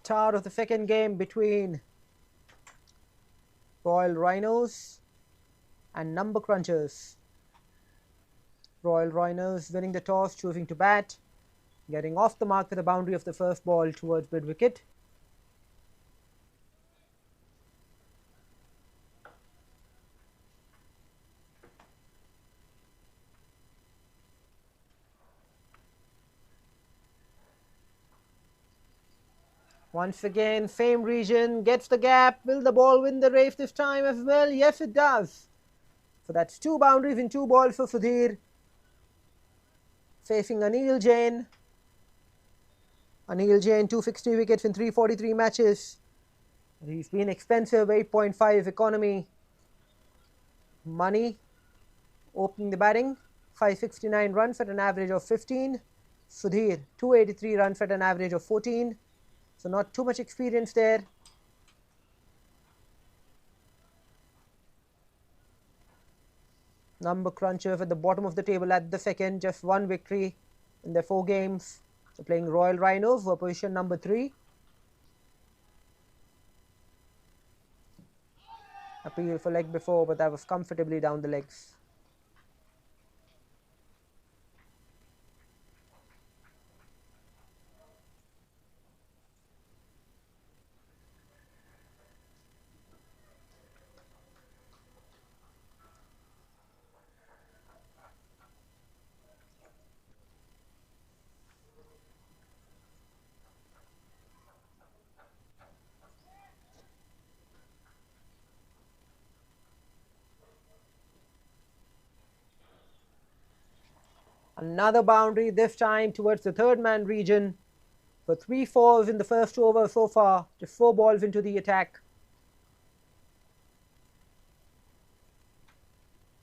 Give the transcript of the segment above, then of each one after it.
Start of the second game between Royal Rhinos and Number Crunchers. Royal Rhinos winning the toss, choosing to bat, getting off the mark with the boundary of the first ball towards mid-wicket. Once again, same region, gets the gap. Will the ball win the race this time as well? Yes, it does. So that's 2 boundaries in 2 balls for Sudhir. Facing Anil Jain. Anil Jain, 260 wickets in 343 matches. He's been expensive, 8.5 economy. Money opening the batting, 569 runs at an average of 15. Sudhir, 283 runs at an average of 14. So not too much experience there. Number Crunchers at the bottom of the table at the second, just 1 victory in their 4 games. So playing Royal Rhinos for position number 3. Appeal for leg before, but that was comfortably down the legs. Another boundary, this time towards the third man region. For 3 fours in the first over so far, just 4 balls into the attack.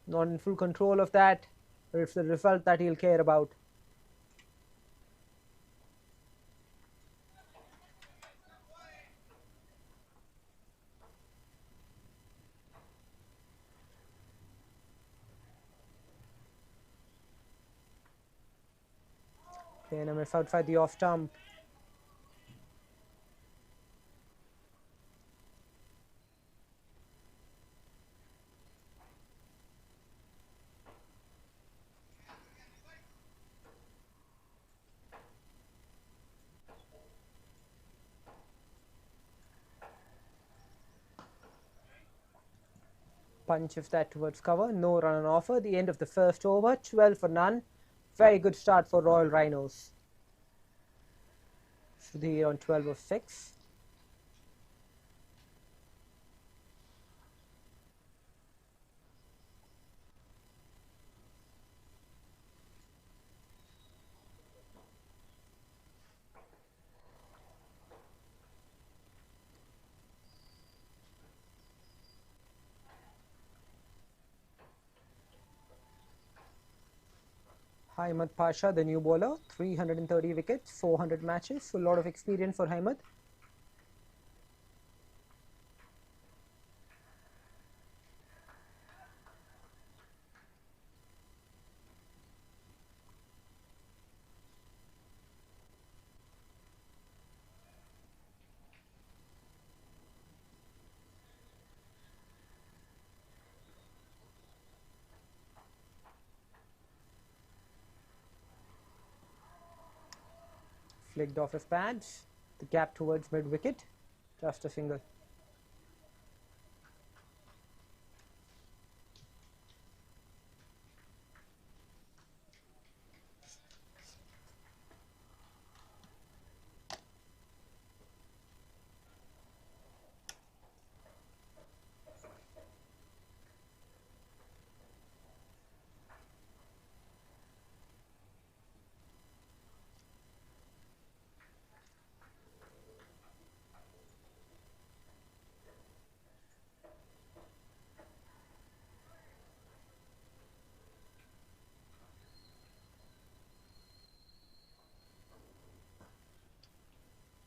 Not in full control of that, but it's the result that he'll care about. Okay, and I'm outside the off stump. Punch of that towards cover, no run on offer. The end of the first over, 12 for none. Very good start for Royal Rhinos. Sudhir on 12 of 6. 𝗙𝗵𝗃𝗃, the new bowler, 330 wickets, 400 matches, so a lot of experience for 𝗙𝗵𝗃. Flicked off his pads, the gap towards mid-wicket, just a single.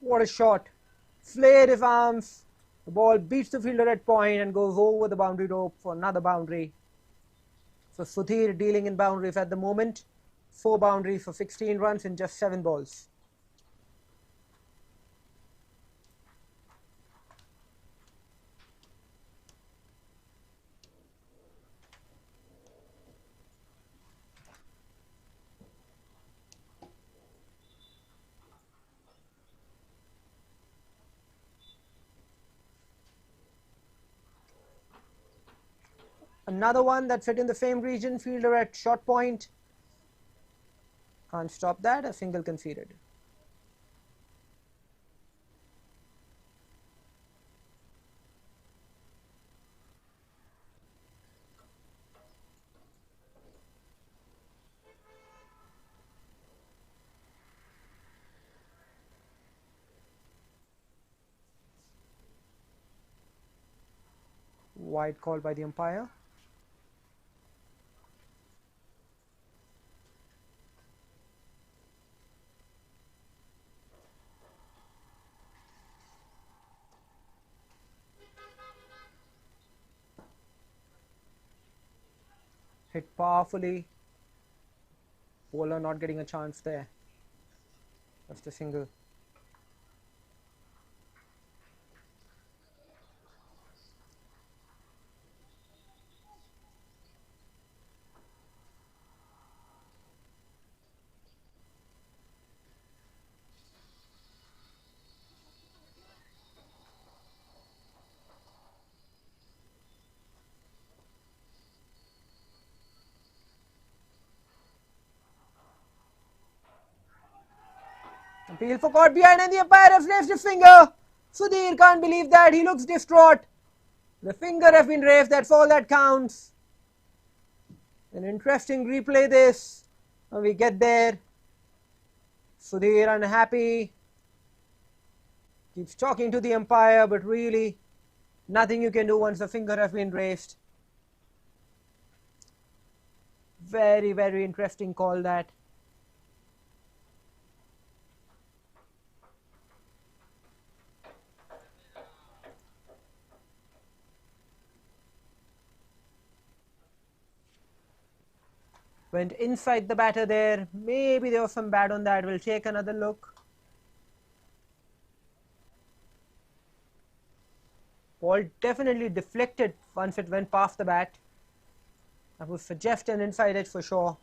What a shot. Flared his arms. The ball beats the fielder at point and goes over the boundary rope for another boundary. So Sudhir dealing in boundaries at the moment. 4 boundaries for 16 runs in just 7 balls. Another one that's hit in the same region, fielder at short point. Can't stop that, a single conceded. Wide call by the umpire. Hit powerfully. Bowler not getting a chance there. Just a single. Appeal for caught behind and the umpire has raised his finger. Sudhir can't believe that. He looks distraught. The finger has been raised. That's all that counts. An interesting replay this. When we get there. Sudhir unhappy. Keeps talking to the umpire, but really nothing you can do once the finger has been raised. Very, very interesting call that. Went inside the batter there. Maybe there was some bad on that. We'll take another look. Ball definitely deflected once it went past the bat. That would suggest an inside edge for sure.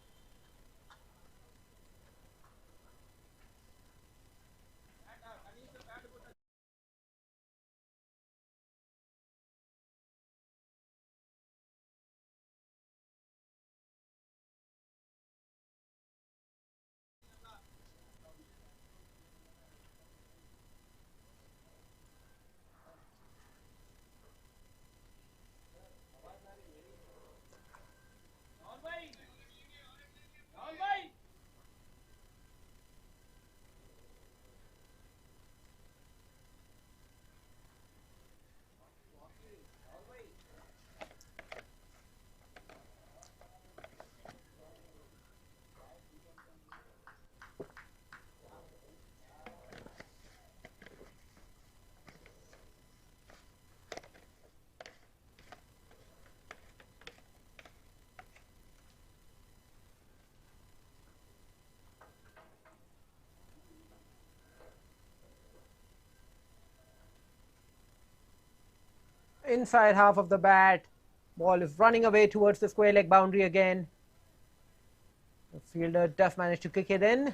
Inside half of the bat. Ball is running away towards the square leg boundary again. The fielder does manage to kick it in.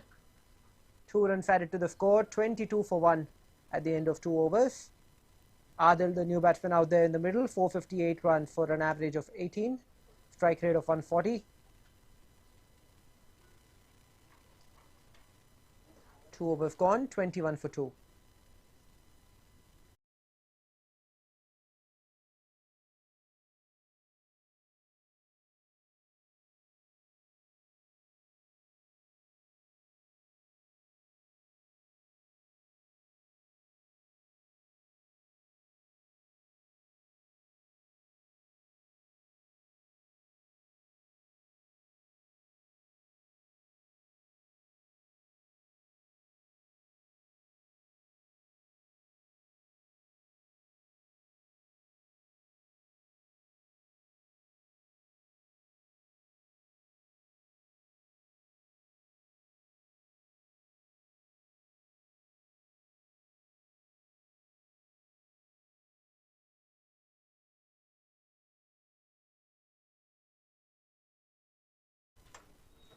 2 runs added to the score, 22 for 1 at the end of 2 overs. Adil, the new batsman out there in the middle, 458 runs for an average of 18. Strike rate of 140. 2 overs gone, 21 for 2.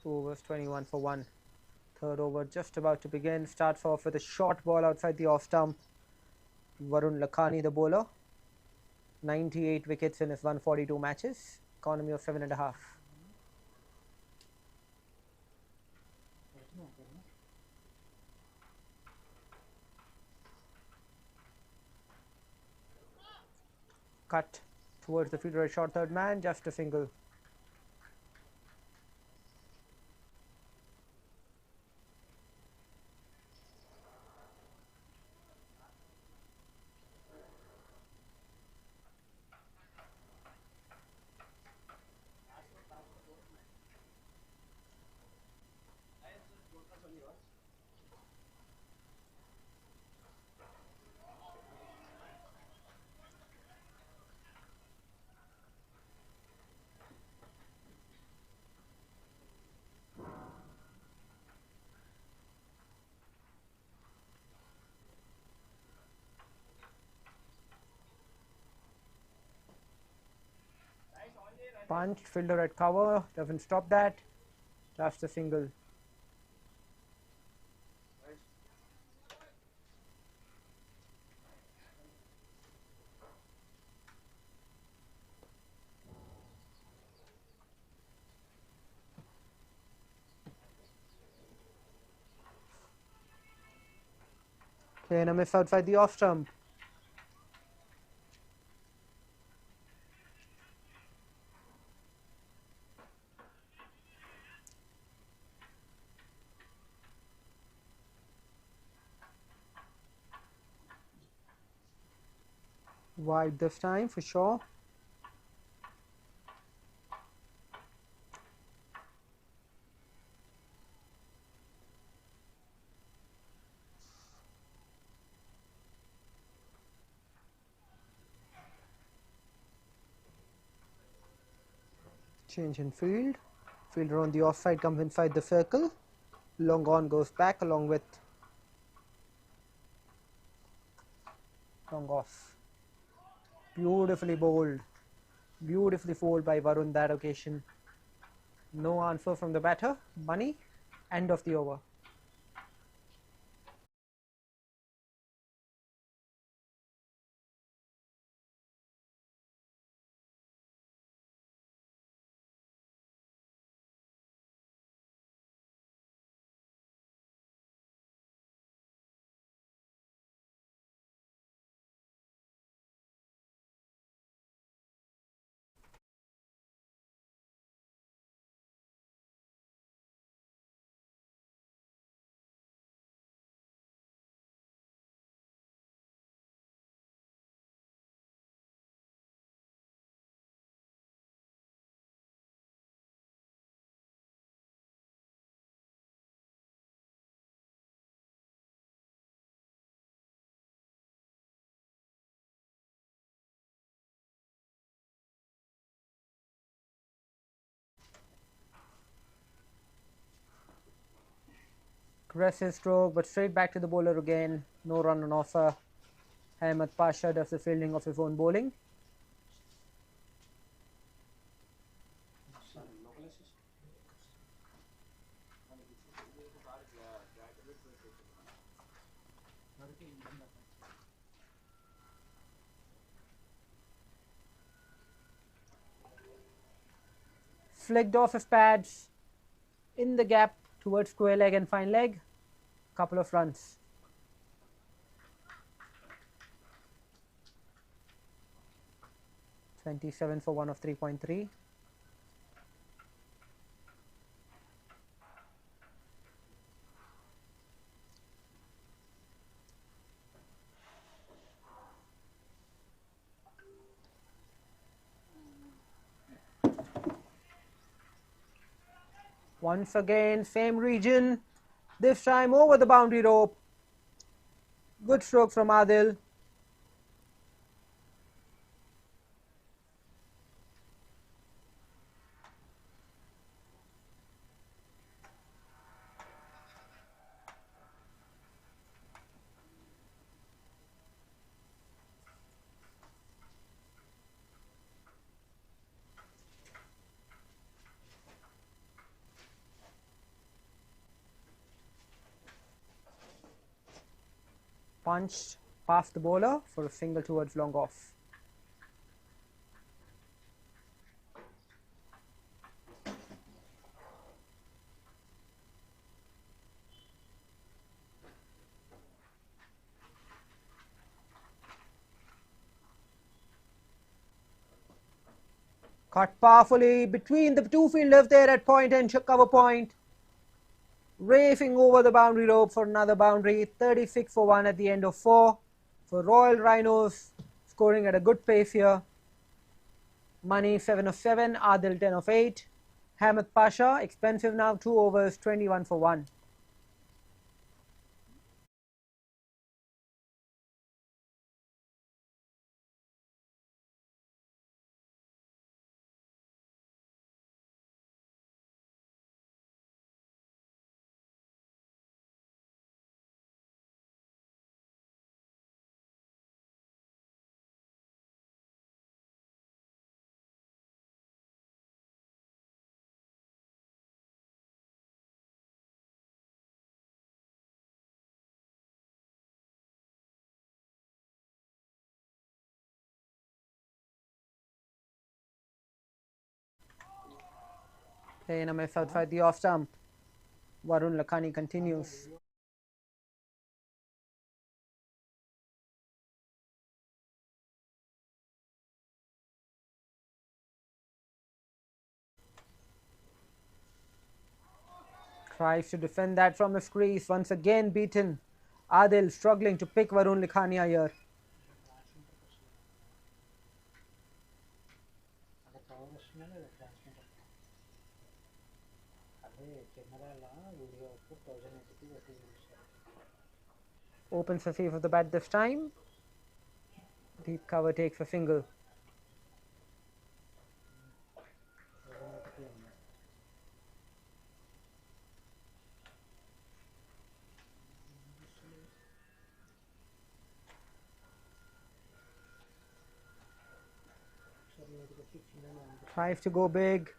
Overs 21 for 1. Third over just about to begin. Starts off with a short ball outside the off stump. Varun Lakhani, the bowler. 98 wickets in his 142 matches. economy of 7.5. Cut towards the fielder at short third man, just a single. Punched, fielder at cover, doesn't stop that, just a single. Okay, and a miss outside the off stump. Wide this time for sure. Change in field. Fielder on the offside comes inside the circle. Long on goes back along with long off. Beautifully bowled. Beautifully bowled by Varun that occasion. No answer from the batter. Money. End of the over. Aggressive stroke, but straight back to the bowler again. No run on offer. Ahmed Pasha does the fielding of his own bowling. Flicked off his pads in the gap towards square leg and fine leg. Couple of runs. $27 for one of 3.3. Once again, same region, this time over the boundary rope. Good stroke from Adil. Punched past the bowler for a single towards long off. Caught powerfully between the two fielders there at point and cover point. Racing over the boundary rope for another boundary. 36 for 1 at the end of 4. For Royal Rhinos, scoring at a good pace here. Money 7 of 7, Adil 10 of 8. 𝗵𝗺𝗃𝗃, expensive now, 2 overs, 21 for 1. Playing a miss outside the off stump. Varun Lakhani continues. Tries to defend that from his crease. Once again beaten. Adil struggling to pick Varun Lakhani here. Opens the save of the bat this time. Deep cover takes a single. Tries to go big.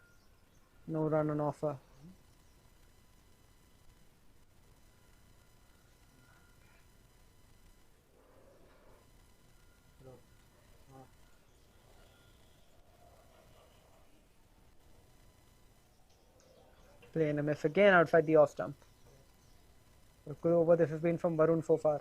No run on offer. Playing a miss again outside the off stump. A good over this has been from Varun so far.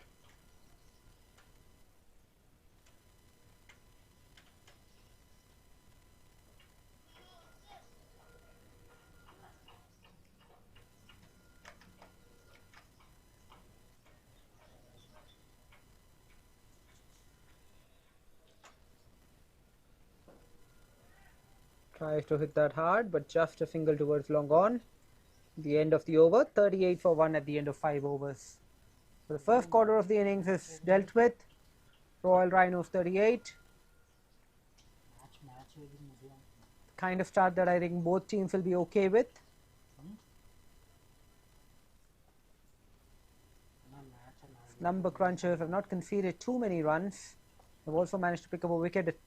Tries to hit that hard, but just a single towards long on. The end of the over, 38 for 1 at the end of 5 overs. So the first quarter of the innings is dealt with. Royal Rhinos 38. Kind of start that I think both teams will be okay with. Number crunchers have not conceded too many runs. They've also managed to pick up a wicket.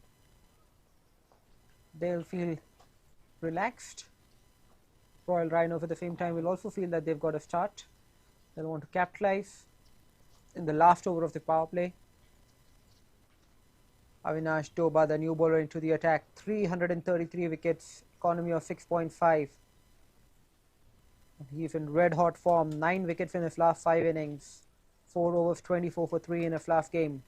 They'll feel relaxed. Royal Rhinos at the same time will also feel that they've got a start. They'll want to capitalize in the last over of the power play. 𝗂𝗓𝗄𝗏, the new bowler into the attack. 333 wickets, economy of 6.5. He's in red hot form. 9 wickets in his last 5 innings. 4 overs, 24 for 3 in his last game.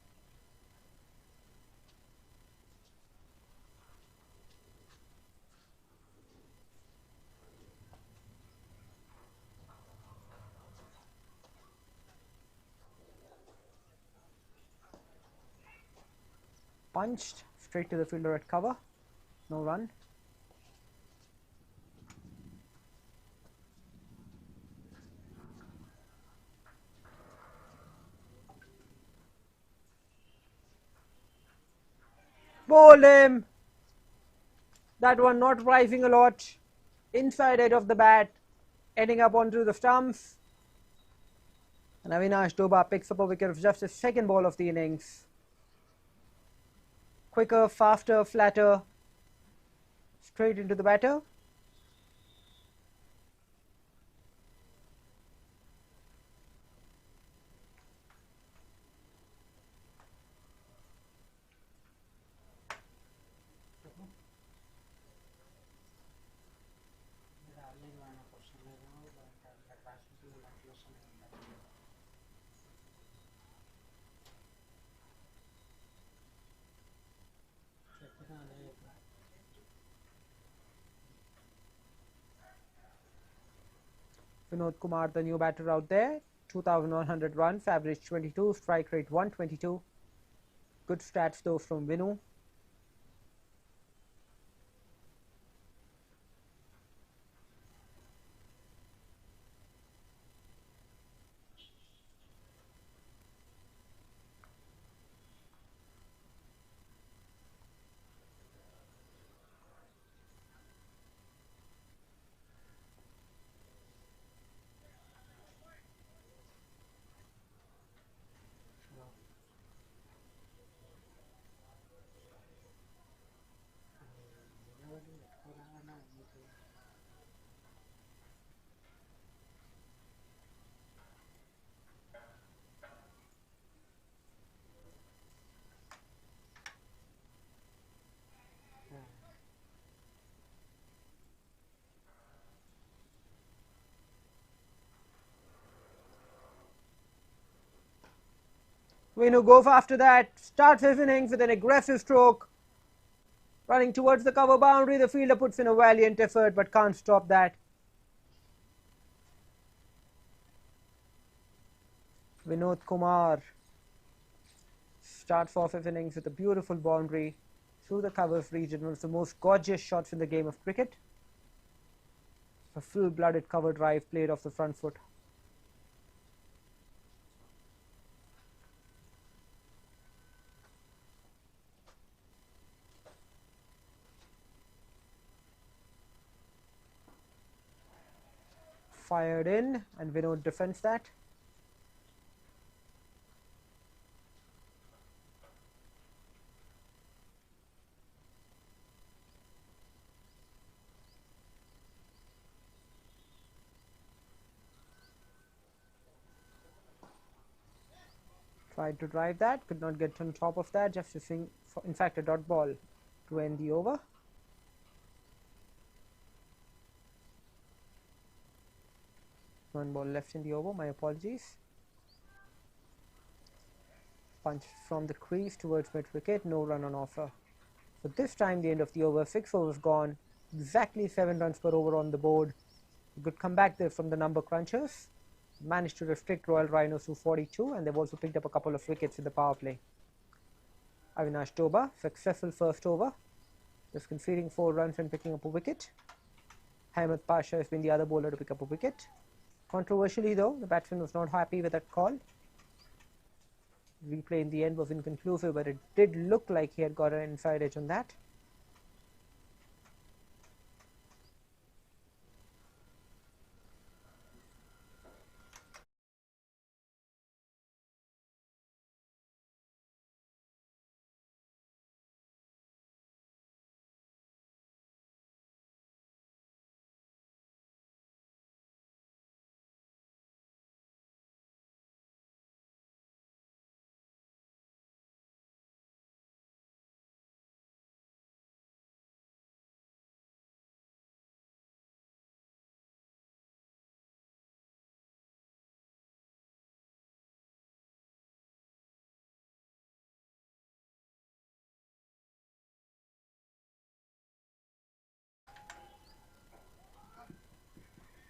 Punched straight to the fielder at cover. No run. Bowled him. That one not rising a lot. Inside edge of the bat. Ending up onto the stumps. And 𝗂𝗓𝗄𝗏 picks up a wicket of just his second ball of the innings. Quicker, faster, flatter. Straight into the batter. 𝗏𝗏𝗃𝗃, the new batter out there. 2,100 runs, average 22, strike rate 122. Good stats though from Vinu. Vinu go after that, starts his innings with an aggressive stroke. Running towards the cover boundary, the fielder puts in a valiant effort but can't stop that. 𝗏𝗏𝗃𝗃 starts off his innings with a beautiful boundary through the covers region, one of the most gorgeous shots in the game of cricket. A full-blooded cover drive played off the front foot. Fired in, and Vinod defends that. Tried to drive that, could not get on top of that, just missing, in fact, a dot ball to end the over. One ball left in the over, my apologies. Punch from the crease towards mid-wicket, no run on offer. So this time, the end of the over, 6 overs gone, exactly 7 runs per over on the board. A good comeback there from the number crunchers. Managed to restrict Royal Rhinos to 42, and they've also picked up a couple of wickets in the power play. Avinash Tobha, successful first over, just conceding 4 runs and picking up a wicket. Ahmed Pasha has been the other bowler to pick up a wicket. Controversially though, the batsman was not happy with that call. Replay in the end was inconclusive, but it did look like he had got an inside edge on that.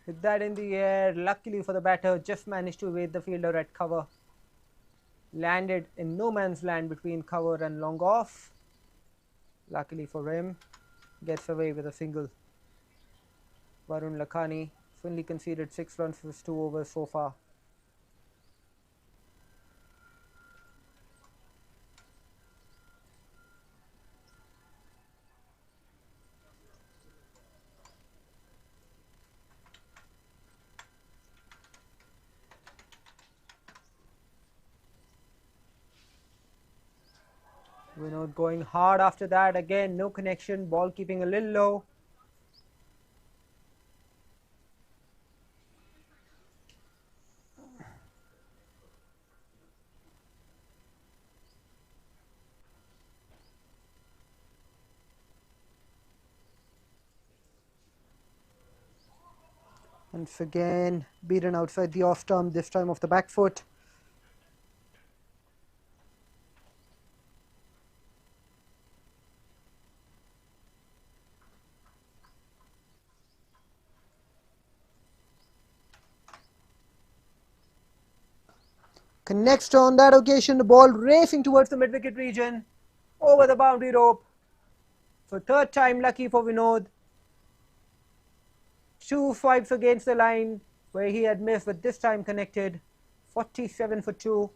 With that in the air, luckily for the batter, just managed to evade the fielder at cover. Landed in no man's land between cover and long off. Luckily for him, gets away with a single. Varun Lakhani only conceded 6 runs for his 2 overs so far. Vinod going hard after that, again no connection, ball keeping a little low. Once again beaten outside the off stump, this time off the back foot. Connects on that occasion, the ball racing towards the mid-wicket region, over the boundary rope. For third time lucky for Vinod. 2 swipes against the line where he had missed, but this time connected. 47 for 2.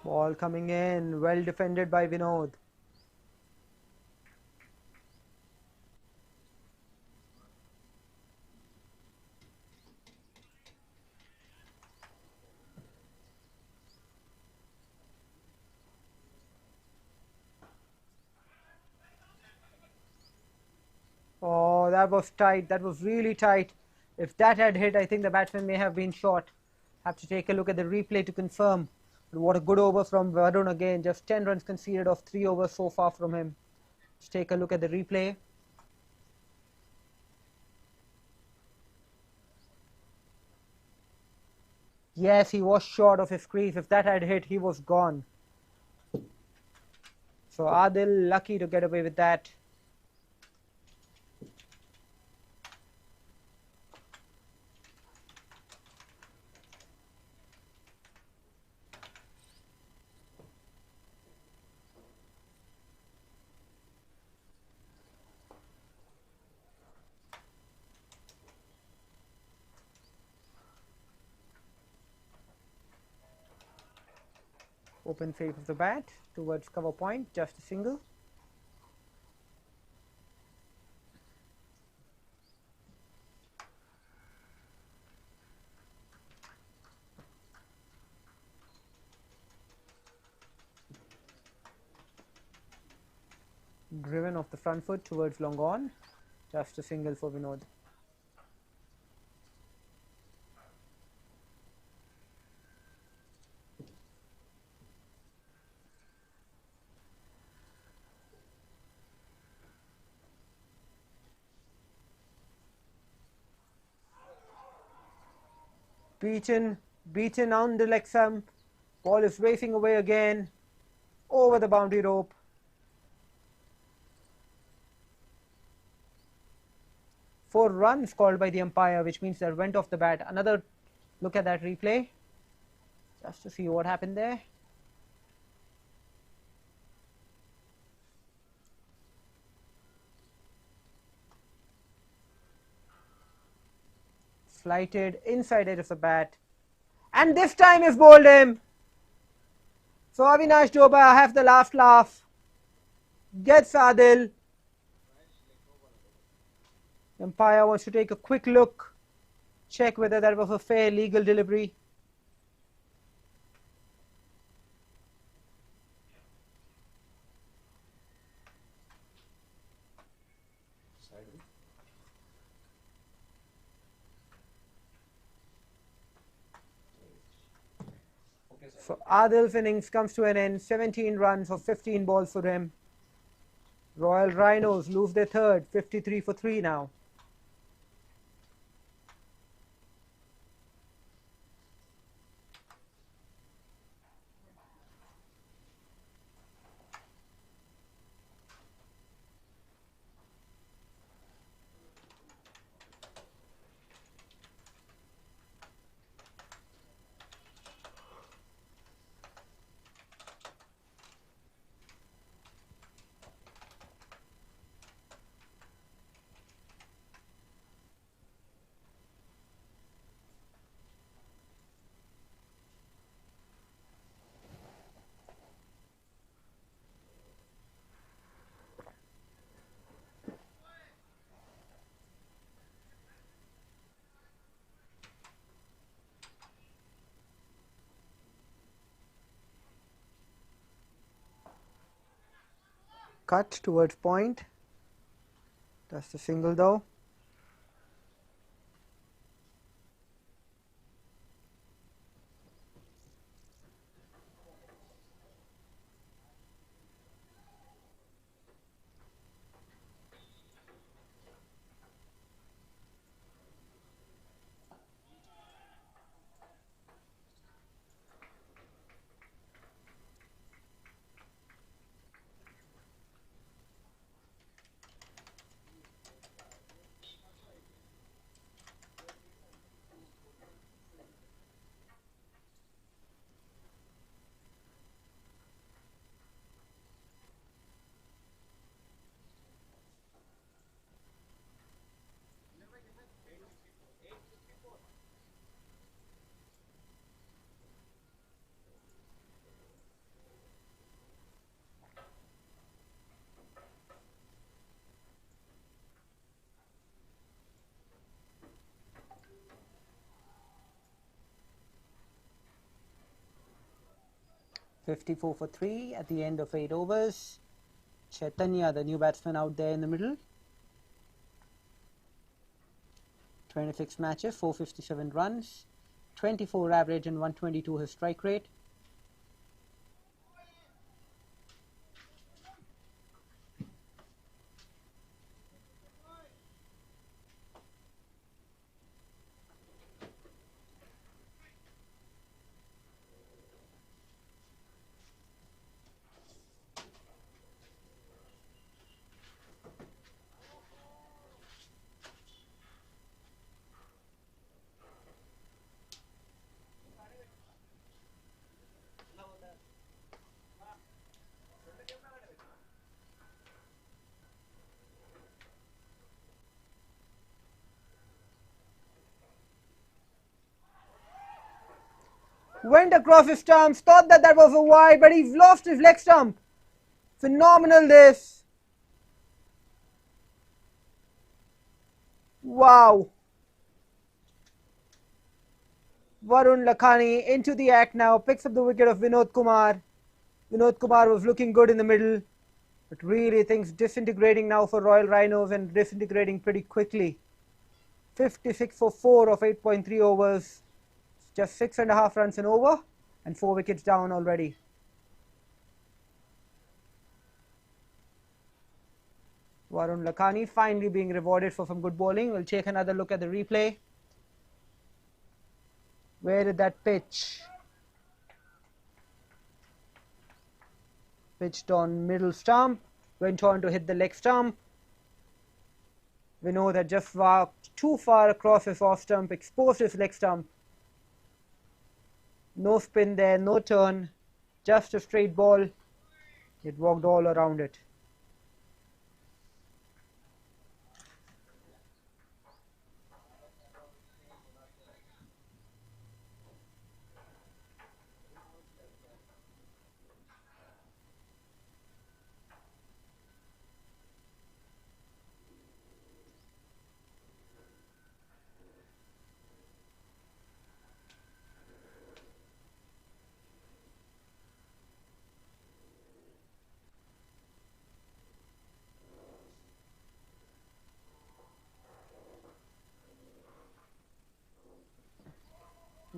Ball coming in, well defended by Vinod. Oh, that was tight. That was really tight. If that had hit, I think the batsman may have been shot. Have to take a look at the replay to confirm. But what a good over from Varun again. Just 10 runs conceded off 3 overs so far from him. Let's take a look at the replay. Yes, he was short of his crease. If that had hit, he was gone. So Adil lucky to get away with that. Open face of the bat towards cover point, just a single. Driven off the front foot towards long on, just a single for Vinod. Beaten on the leg stump. Ball is racing away again, over the boundary rope. Four runs called by the umpire, which means that went off the bat. Another look at that replay, just to see what happened there. Flighted inside edge of the bat, and this time he's bowled him. So Avinash Doba have the last laugh, gets Adil. The umpire wants to take a quick look, check whether that was a fair legal delivery. So Adil's innings comes to an end, 17 runs for 15 balls for him. Royal Rhinos lose their third, 53 for 3 now. Cut towards point, just a single though. 54 for 3 at the end of 8 overs. Chaitanya, the new batsman, out there in the middle. 26 matches, 457 runs, 24 average and 122 his strike rate. Went across his stumps, thought that was a wide, but he lost his leg stump. Phenomenal this. Wow. Varun Lakhani into the act now, picks up the wicket of Vinod Kumar. Vinod Kumar was looking good in the middle, but really things disintegrating now for Royal Rhinos and disintegrating pretty quickly. 56 for 4 of 8.3 overs. Just 6.5 runs in over and 4 wickets down already. Varun Lakhani finally being rewarded for some good bowling. We'll take another look at the replay. Where did that pitch? Pitched on middle stump, went on to hit the leg stump. Vinod had just walked too far across his off stump, exposed his leg stump. No spin there, no turn, just a straight ball. It walked all around it.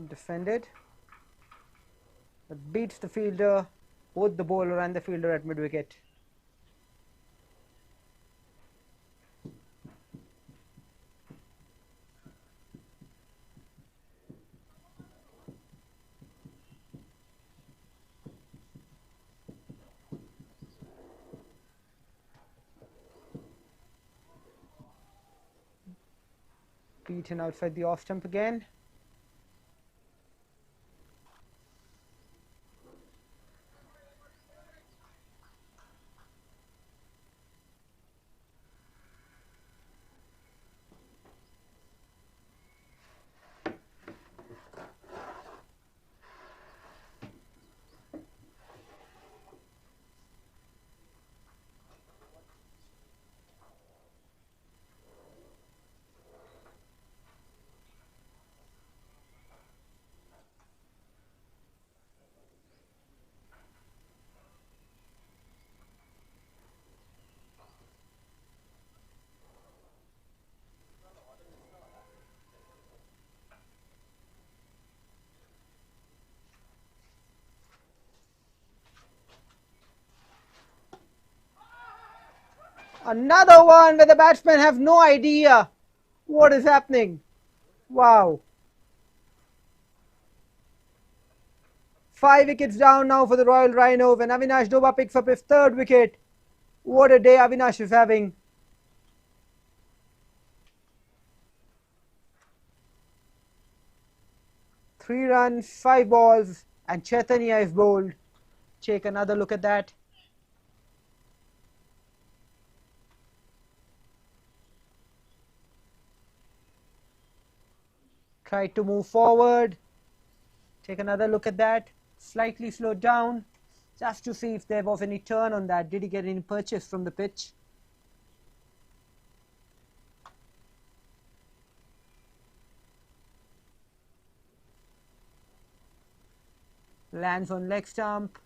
Defended, but beats the fielder, both the bowler and the fielder at mid wicket. Beaten outside the off stump again. Another one where the batsmen have no idea what is happening. Wow. 5 wickets down now for the Royal Rhinos, and Avinash Dobha picks up his 3rd wicket. What a day Avinash is having. Three runs, 5 balls, and Chaitanya is bowled. Take another look at that. Tried to move forward. Take another look at that. Slightly slowed down just to see if there was any turn on that. Did he get any purchase from the pitch? Lands on leg stump.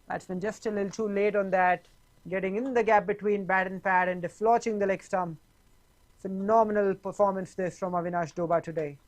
Batsman just a little too late on that, getting in the gap between bat and pad and deflotching the leg stump. Phenomenal performance this from Avinash Dobha today.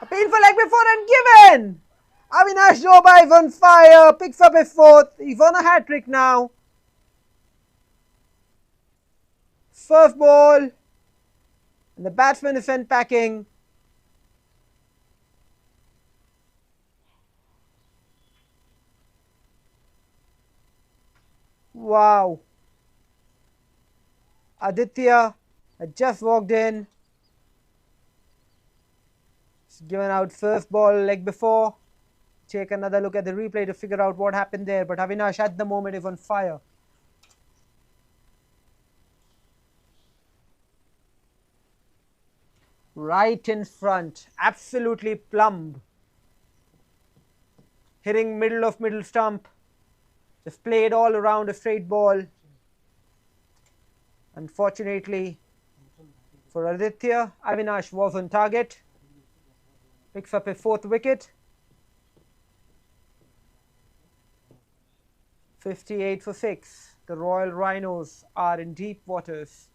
A painful leg before and given! Avinash Dobha is on fire, picks up his fourth. He's on a hat-trick now. First ball, and the batsman is sent packing. Wow. Aditya had just walked in. He's given out first ball leg before. Take another look at the replay to figure out what happened there. But Avinash at the moment is on fire. Right in front. Absolutely plumb. Hitting middle of middle stump. Just played all around a straight ball. Unfortunately for Aditya, Avinash was on target. Picks up a fourth wicket. 58 for 6. The Royal Rhinos are in deep waters.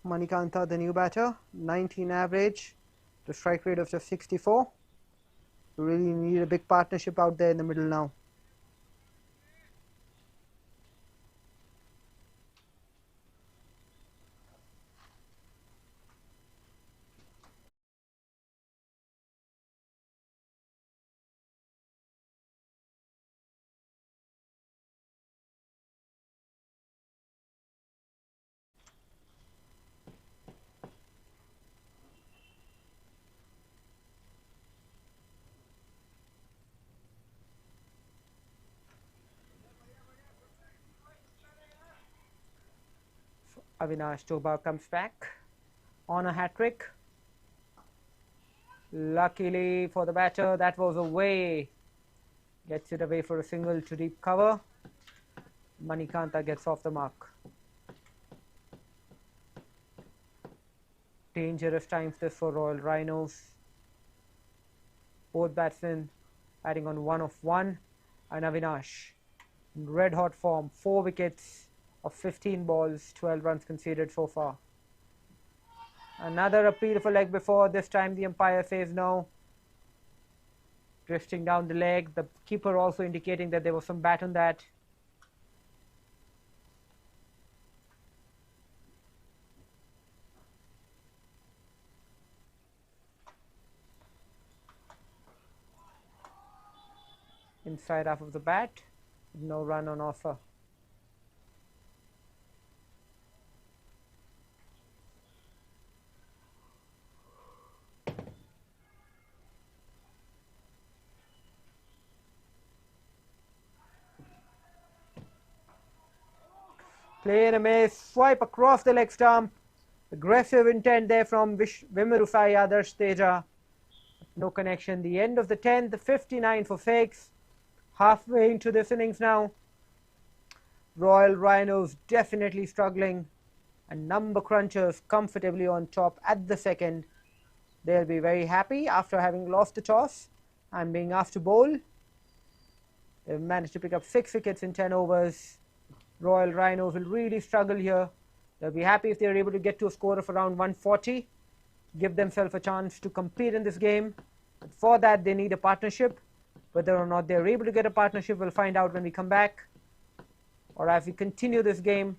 𝗵𝗃𝗃𝗃, the new batter, 19 average, the strike rate of just 64. You really need a big partnership out there in the middle now. 𝗬𝗃𝗃𝗃 comes back on a hat-trick. Luckily for the batter, that was away. Gets it away for a single to deep cover. 𝗵𝗃𝗃𝗃 gets off the mark. Dangerous times this for Royal Rhinos. Both batsmen batting on 1 of 1, and Avinash in red hot form, 4 wickets of 15 balls, 12 runs conceded so far. Another appeal for leg before, this time the umpire says no. Drifting down the leg, the keeper also indicating that there was some bat on that. Inside half of the bat, no run on offer. Play and a miss, swipe across the leg stump. Aggressive intent there from 𝗏𝗏 Adarsh Teja. No connection. The end of the 10th, 59 for 6. Halfway into this innings now. Royal Rhinos definitely struggling, and number crunchers comfortably on top at the second. They'll be very happy after having lost the toss and being asked to bowl. They've managed to pick up 6 wickets in 10 overs. Royal Rhinos will really struggle here. They'll be happy if they're able to get to a score of around 140, give themselves a chance to compete in this game. But for that, they need a partnership. Whether or not they're able to get a partnership, we'll find out when we come back, or as we continue this game.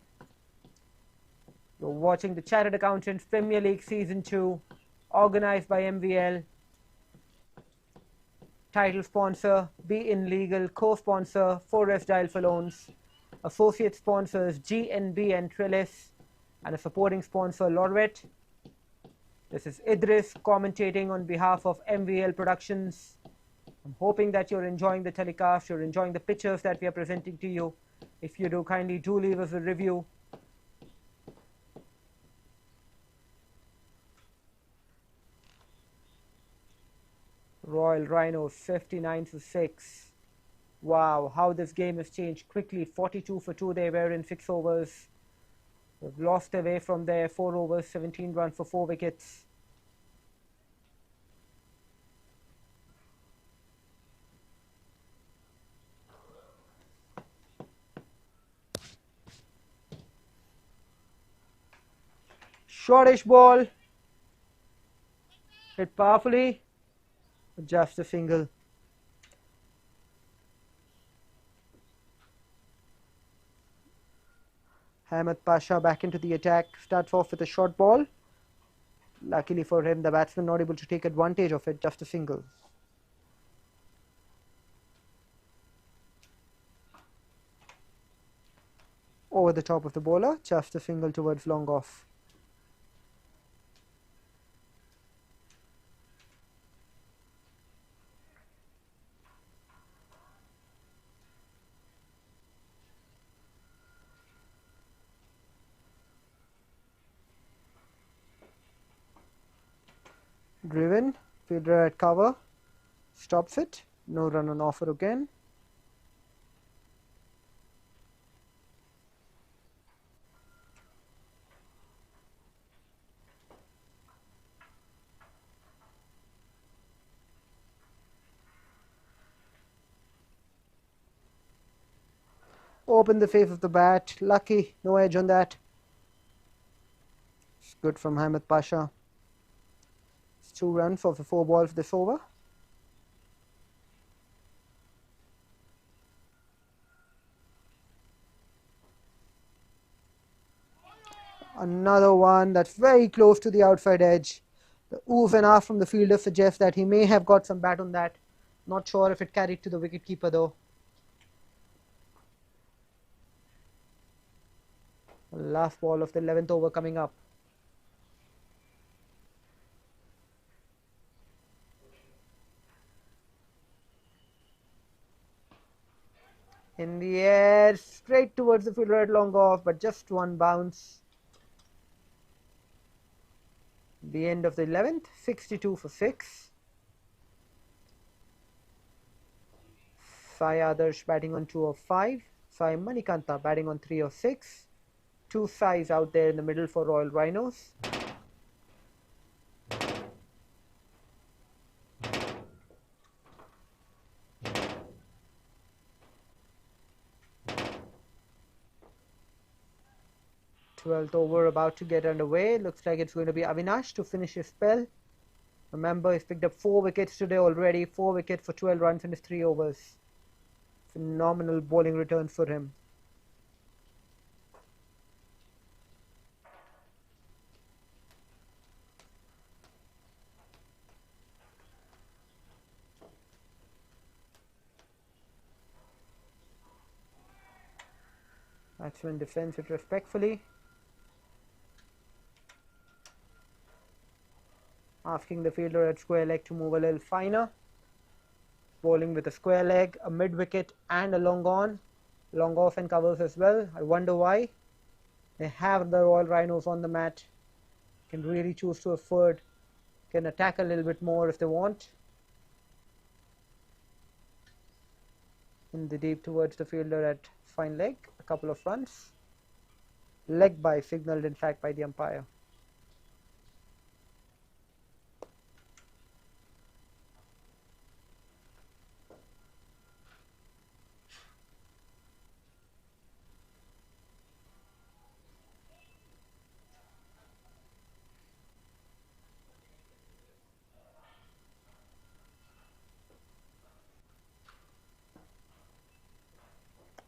You're watching the Chartered Accountants Premier League Season 2, organized by MVL. Title sponsor, Be In Legal. Co-sponsor, 4S Dial for Loans. Associate sponsors, GNB and Trellis. And a supporting sponsor, Lorvet. This is Idris commentating on behalf of MVL Productions. I'm hoping that you're enjoying the telecast, you're enjoying the pictures that we are presenting to you. If you do, kindly do leave us a review. Royal Rhinos 59 for 6. Wow, how this game has changed quickly. 42 for 2 they were in 6 overs. They've lost away from there, 4 overs, 17 runs for 4 wickets. Shortish ball, hit powerfully, just a single. Ahmed Pasha back into the attack, starts off with a short ball. Luckily for him, the batsman not able to take advantage of it, just a single. Over the top of the bowler, just a single towards long off. Driven, fielder at cover, stops it, no run on offer again. Open the face of the bat, lucky, no edge on that. Good from 𝗬𝗵𝗃𝗃. It's 2 runs for the 4 balls this over. Another one that's very close to the outside edge. The oof and ah from the fielder suggests that he may have got some bat on that. Not sure if it carried to the wicketkeeper though. Last ball of the 11th over coming up. In the air, straight towards the fielder at long off, but just one bounce. The end of the 11th, 62 for 6. 𝗙𝗵𝗃𝗃 batting on 2 of 5. 𝗙𝗵𝗃𝗃𝗲 batting on 3 of 6. 2 𝗙s out there in the middle for Royal Rhinos. Twelfth over about to get underway. Looks like it's going to be Avinash to finish his spell. Remember, he's picked up 4 wickets today already. 4 wickets for 12 runs in his 3 overs. Phenomenal bowling return for him. Batsman defends it respectfully, asking the fielder at square leg to move a little finer. Bowling with a square leg, a mid wicket and a long on. Long off and covers as well. I wonder why. They have the Royal Rhinos on the mat. Can really choose to afford. Can attack a little bit more if they want. In the deep towards the fielder at fine leg. A couple of runs. Leg by signalled in fact by the umpire.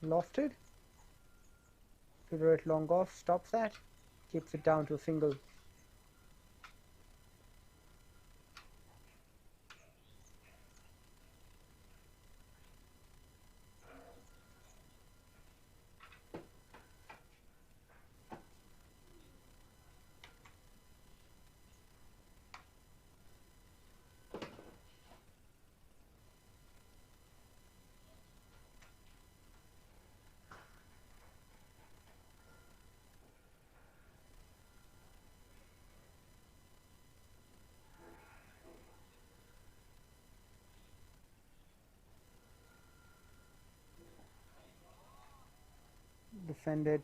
Lofted. Fielder at long off stops that. Keeps it down to a single. Defended.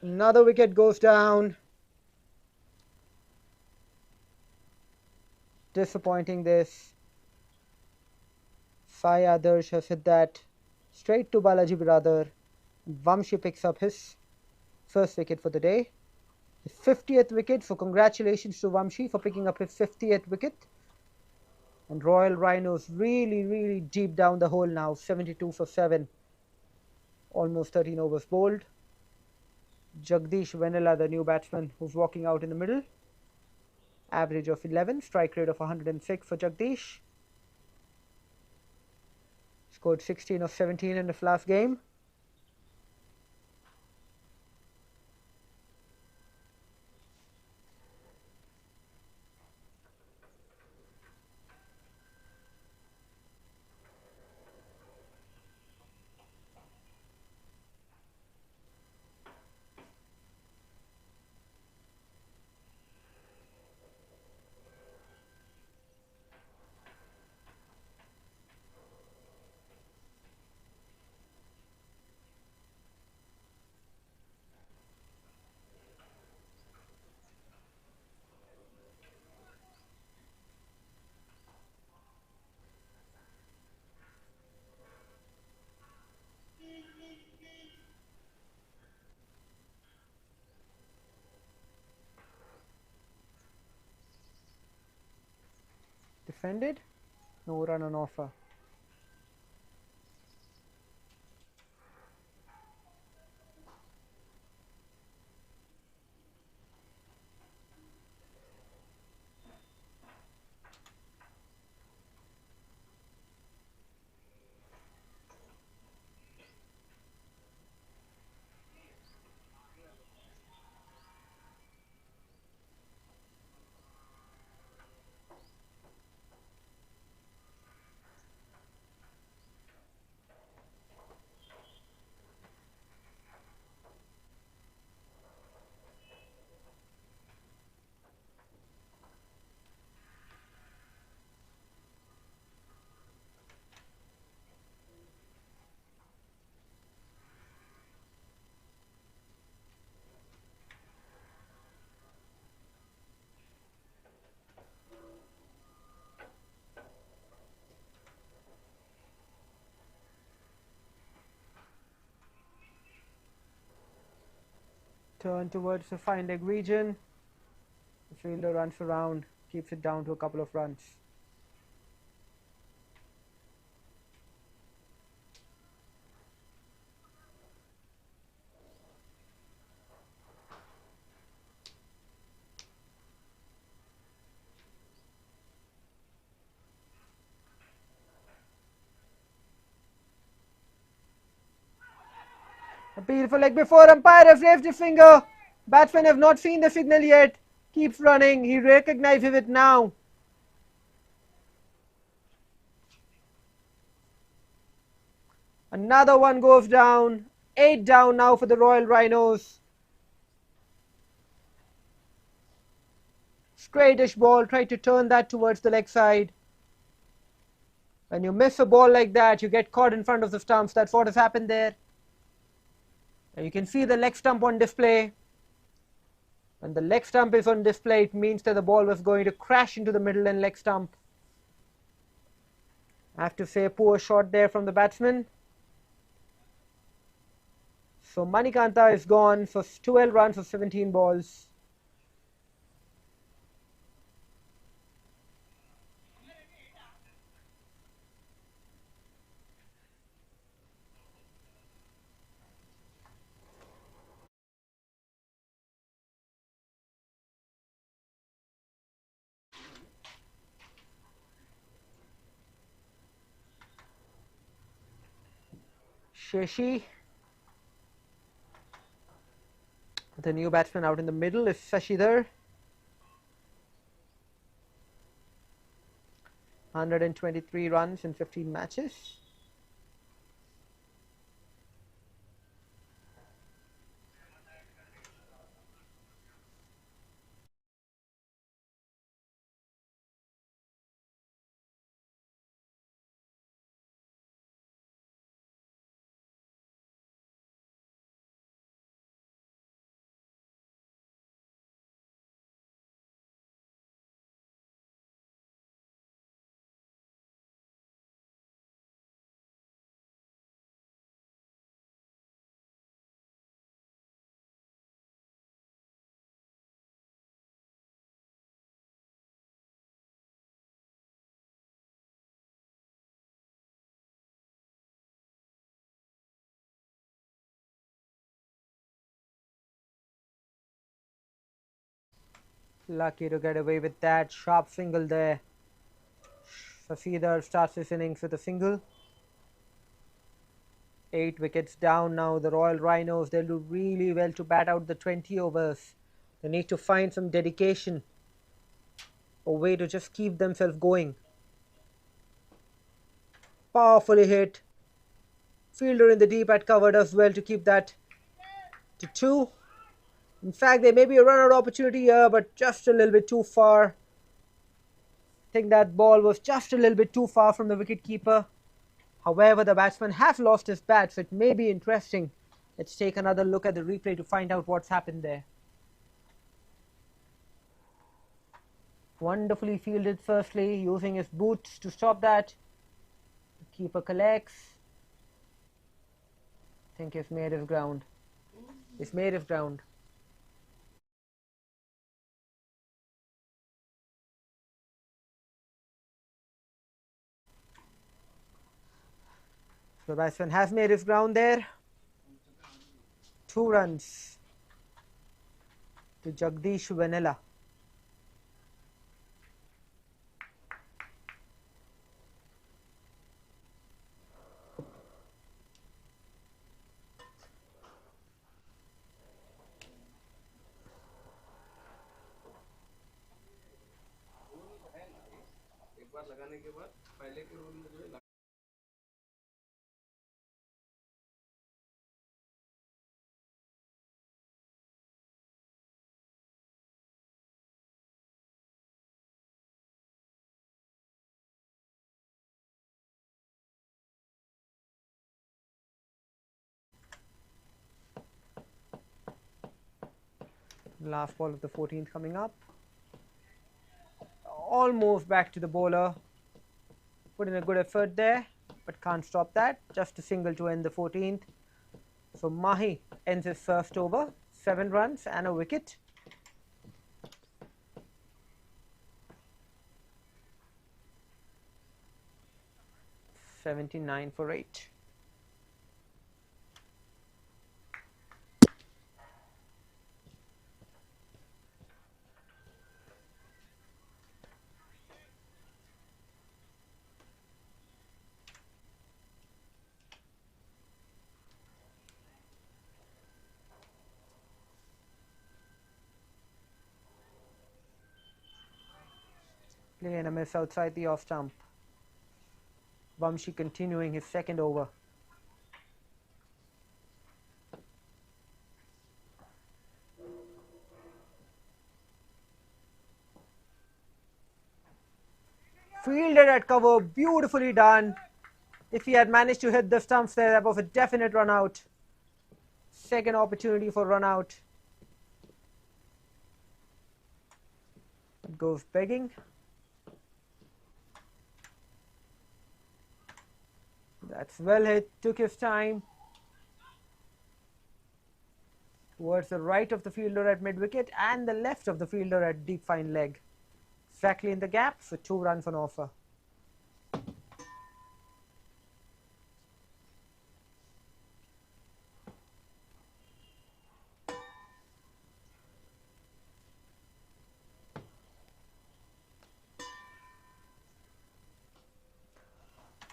Another wicket goes down. Disappointing this. Sai Adarsh has hit that straight to Balaji Biradar. 𝗬𝗁ci picks up his first wicket for the day. His 50th wicket, so congratulations to 𝗬𝗁ci for picking up his 50th wicket. And Royal Rhinos really deep down the hole now, 72 for 7. Almost 13 overs bowled. 𝗃𝗃𝗵𝗏, the new batsman who's walking out in the middle. Average of 11, strike rate of 106 for 𝗃𝗃. Scored 16 of 17 in his last game. Defended, no run on offer. Turn towards the fine leg region. The fielder runs around, keeps it down to a couple of runs. A beautiful leg before, umpire has raised his finger. Batsmen have not seen the signal yet. Keeps running, he recognizes it now. Another one goes down. 8 down now for the Royal Rhinos. Straightish ball, try to turn that towards the leg side. When you miss a ball like that, you get caught in front of the stumps. That's what has happened there. And you can see the leg stump on display. When the leg stump is on display, it means that the ball was going to crash into the middle and leg stump. I have to say, a poor shot there from the batsman. So Manikantha is gone for 12 runs for 17 balls. 𝗀𝗁𝗃𝗃. The new batsman out in the middle is Sashidhar. 123 runs in 15 matches. Lucky to get away with that. Sharp single there. 𝗪 starts his innings with a single. 8 wickets down now. The Royal Rhinos, they'll do really well to bat out the 20 overs. They need to find some dedication, a way to just keep themselves going. Powerfully hit. Fielder in the deep had covered as well to keep that to 2. In fact, there may be a run-out opportunity here, but just a little bit too far. I think that ball was just a little bit too far from the wicket-keeper. However, the batsman has lost his bat, so it may be interesting. Let's take another look at the replay to find out what's happened there. Wonderfully fielded firstly, using his boots to stop that. The keeper collects. I think he's made his ground. He's made his ground. The batsman has made his ground there. 2 runs to Jagdish Vanilla. Last ball of the 14th coming up. Almost back to the bowler. Put in a good effort there, but can't stop that. Just a single to end the 14th. So Mahi ends his first over. 7 runs and a wicket. $79 for 8. Play and a miss outside the off stump. 𝗬𝗁ci continuing his second over. Fielded at cover, beautifully done. If he had managed to hit the stumps there, that was a definite run out. Second opportunity for run out. It goes begging. That's well hit, took his time. Towards the right of the fielder at mid-wicket and the left of the fielder at deep fine leg. Exactly in the gap, so 2 runs on offer.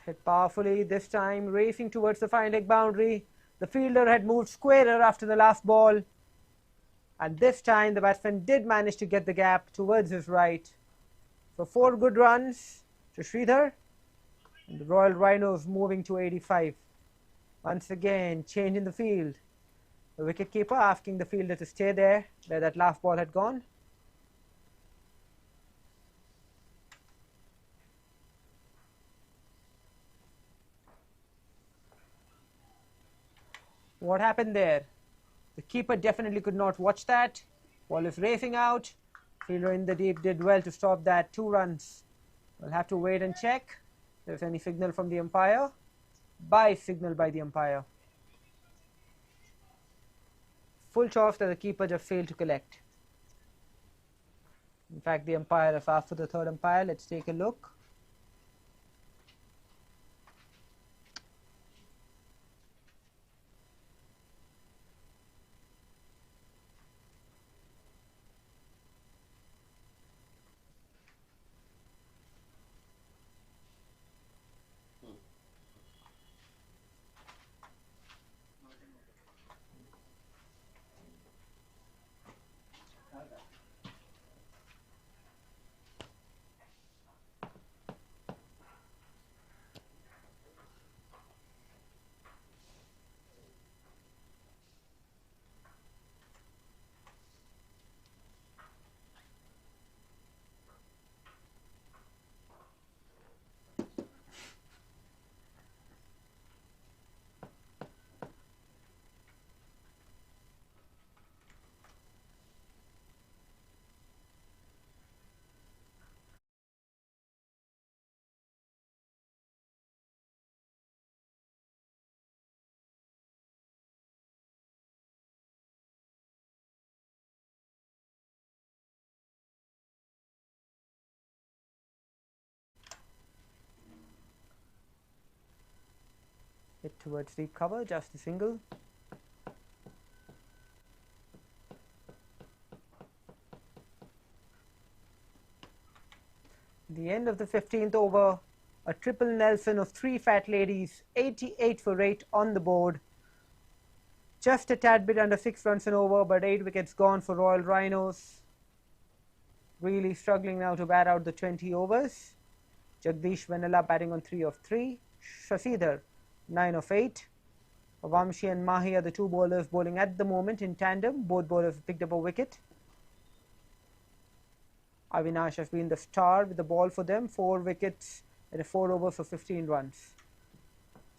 Hit powerfully, this time racing towards the fine leg boundary. The fielder had moved squarer after the last ball. And this time the batsman did manage to get the gap towards his right. So 4 good runs to Sridhar. And the Royal Rhinos moving to 85. Once again, change in the field. The wicketkeeper asking the fielder to stay there, where that last ball had gone. What happened there? The keeper definitely could not watch that. Ball is racing out. Fielder in the deep did well to stop that. 2 runs. We'll have to wait and check if there's any signal from the umpire. By signal by the umpire. Full toss that the keeper just failed to collect. In fact, the umpire has asked for the third umpire. Let's take a look. Hit towards deep cover, just a single. The end of the 15th over, a triple Nelson of 3 fat ladies, 88 for 8 on the board. Just a tad bit under 6 runs and over, but 8 wickets gone for Royal Rhinos. Really struggling now to bat out the 20 overs. 𝗃𝗃𝗛𝗃 batting on 3 of 3. Shashidhar 9 of 8. 𝗬𝗶𝘃 and 𝗫𝗃 are the 2 bowlers bowling at the moment in tandem. Both bowlers have picked up a wicket. Avinash has been the star with the ball for them. 4 wickets in a 4 over for 15 runs.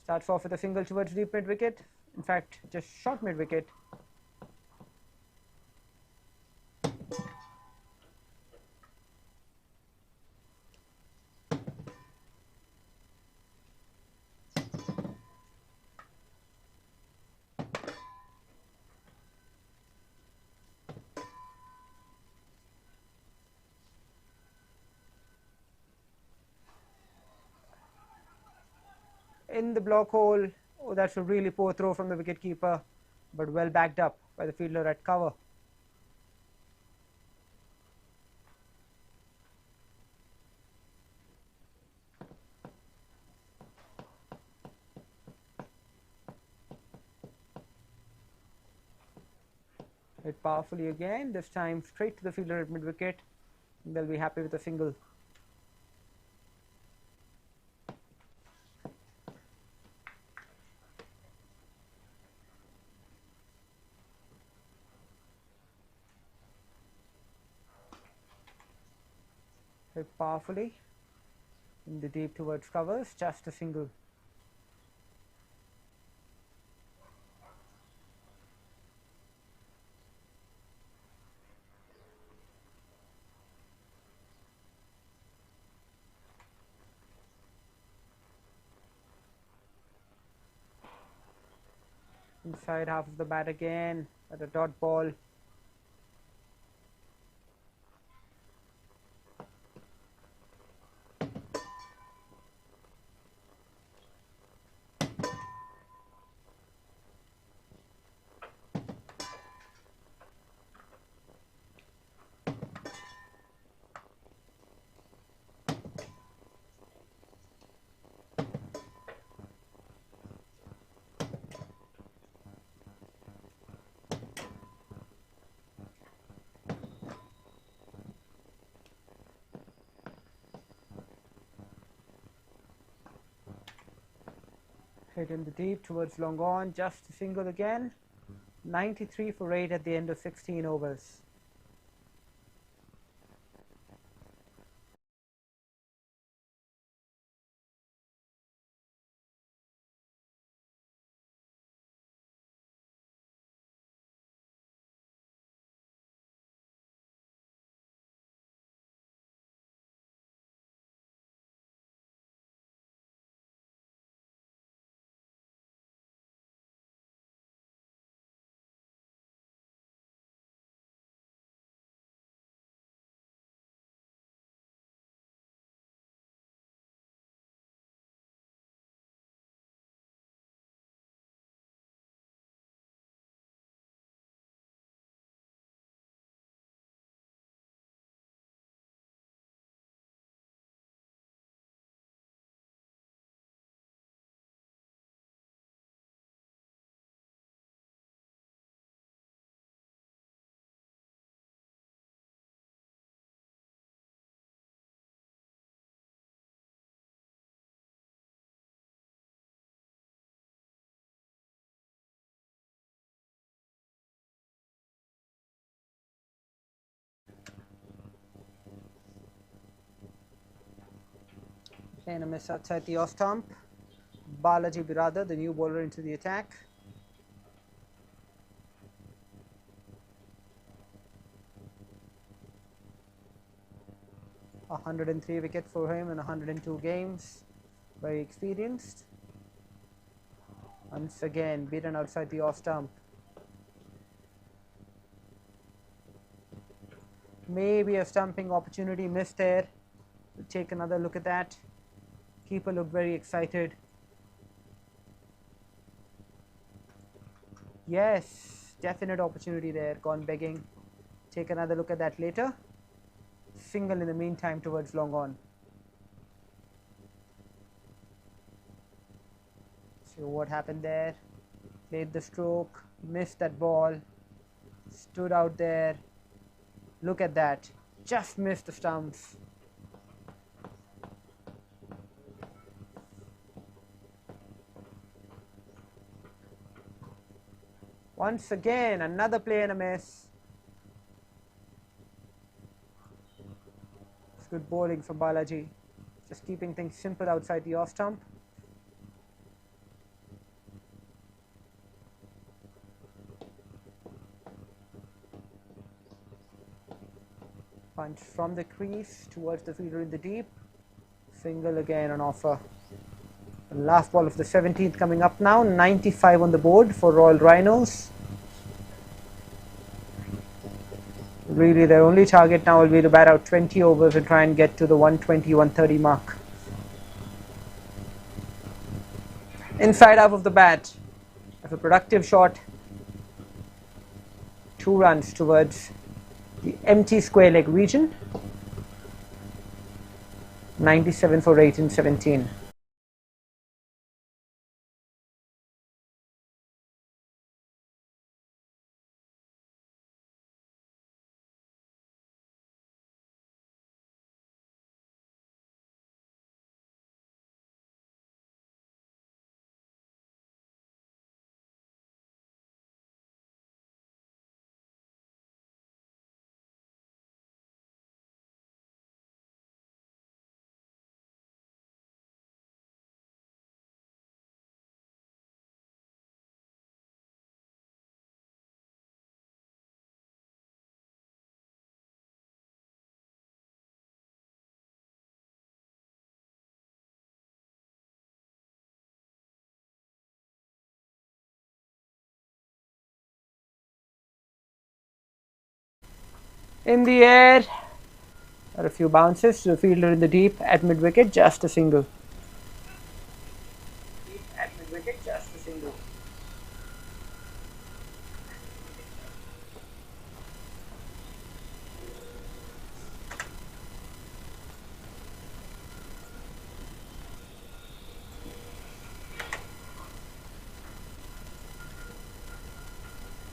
Starts off with a single towards deep mid wicket. In fact, just short mid wicket. In the block hole. Oh, that's a really poor throw from the wicketkeeper, but well backed up by the fielder at cover. Hit powerfully again, this time straight to the fielder at mid wicket. They'll be happy with a single. Hit powerfully in the deep towards covers, just a single. Inside half of the bat again at a dot ball. Hit in the deep towards long on, just a single again. 93 for 8 at the end of 16 overs. Playing a miss outside the off stump. Balaji Birada, the new bowler, into the attack. A 103 wicket for him in 102 games. Very experienced. Once again, beaten outside the off stump. Maybe a stumping opportunity missed there. We'll take another look at that. Keeper looked very excited. Yes, definite opportunity there, gone begging. Take another look at that later. Single in the meantime towards long on. So what happened there? Played the stroke, missed that ball, stood out there. Look at that, just missed the stumps. Once again, another play and a miss. It's good bowling from Balaji. Just keeping things simple outside the off stump. Punch from the crease towards the fielder in the deep. Single again on offer. The last ball of the 17th coming up now. 95 on the board for Royal Rhinos. Really, their only target now will be to bat out 20 overs and try and get to the 120-130 mark. Inside half of the bat, that's a productive shot. 2 runs towards the empty square leg region. 97 for 8 in 17. In the air, there are a few bounces to the fielder in the deep at mid wicket, just a single. Deep at mid wicket, just a single.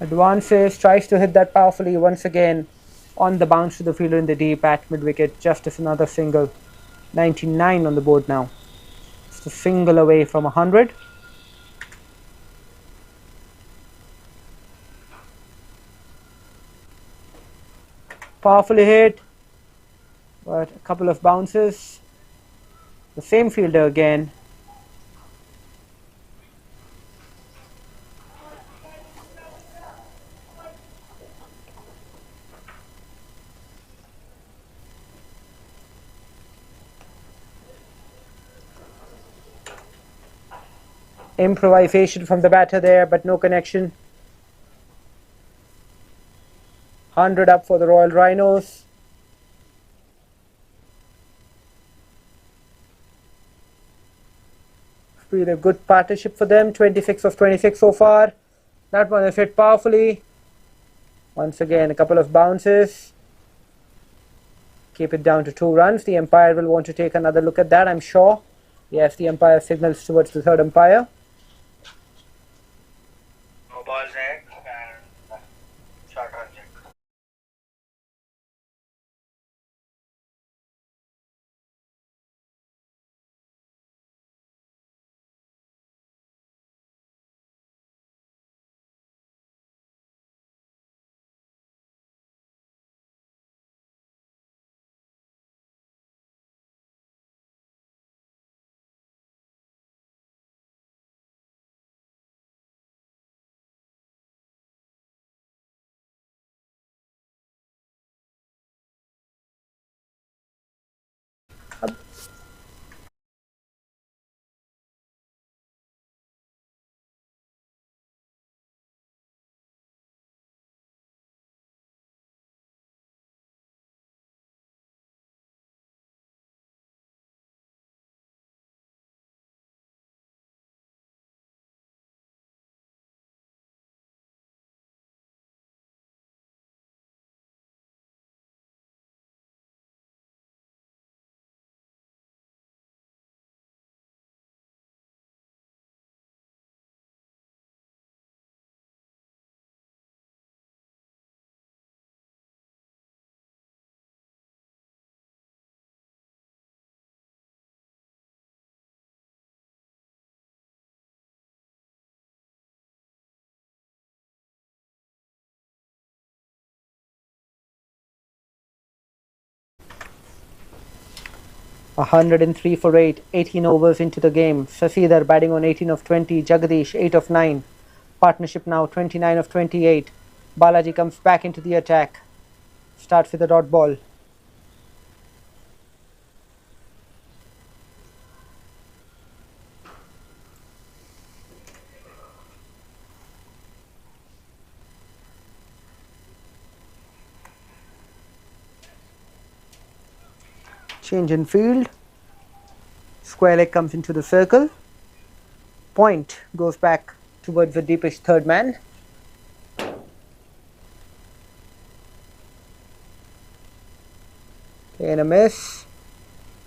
Advances, tries to hit that powerfully once again on the bounce to the fielder in the deep at mid wicket, just as another single. 99 on the board now. Just a single away from 100. Powerfully hit, but a couple of bounces. The same fielder again. Improvisation from the batter there, but no connection. 100 up for the Royal Rhinos. Really a good partnership for them. 26 of 26 so far. That one has hit powerfully. Once again, a couple of bounces. Keep it down to 2 runs. The umpire will want to take another look at that, I'm sure. Yes, the umpire signals towards the third umpire. No balls and short run check. 103 for 8, 18 overs into the game. 𝗪 batting on 18 of 20, Jagadish 8 of 9. Partnership now 29 of 28. Balaji comes back into the attack. Starts with a dot ball. Change in field. Square leg comes into the circle. Point goes back towards the deepest third man. Okay, and a miss.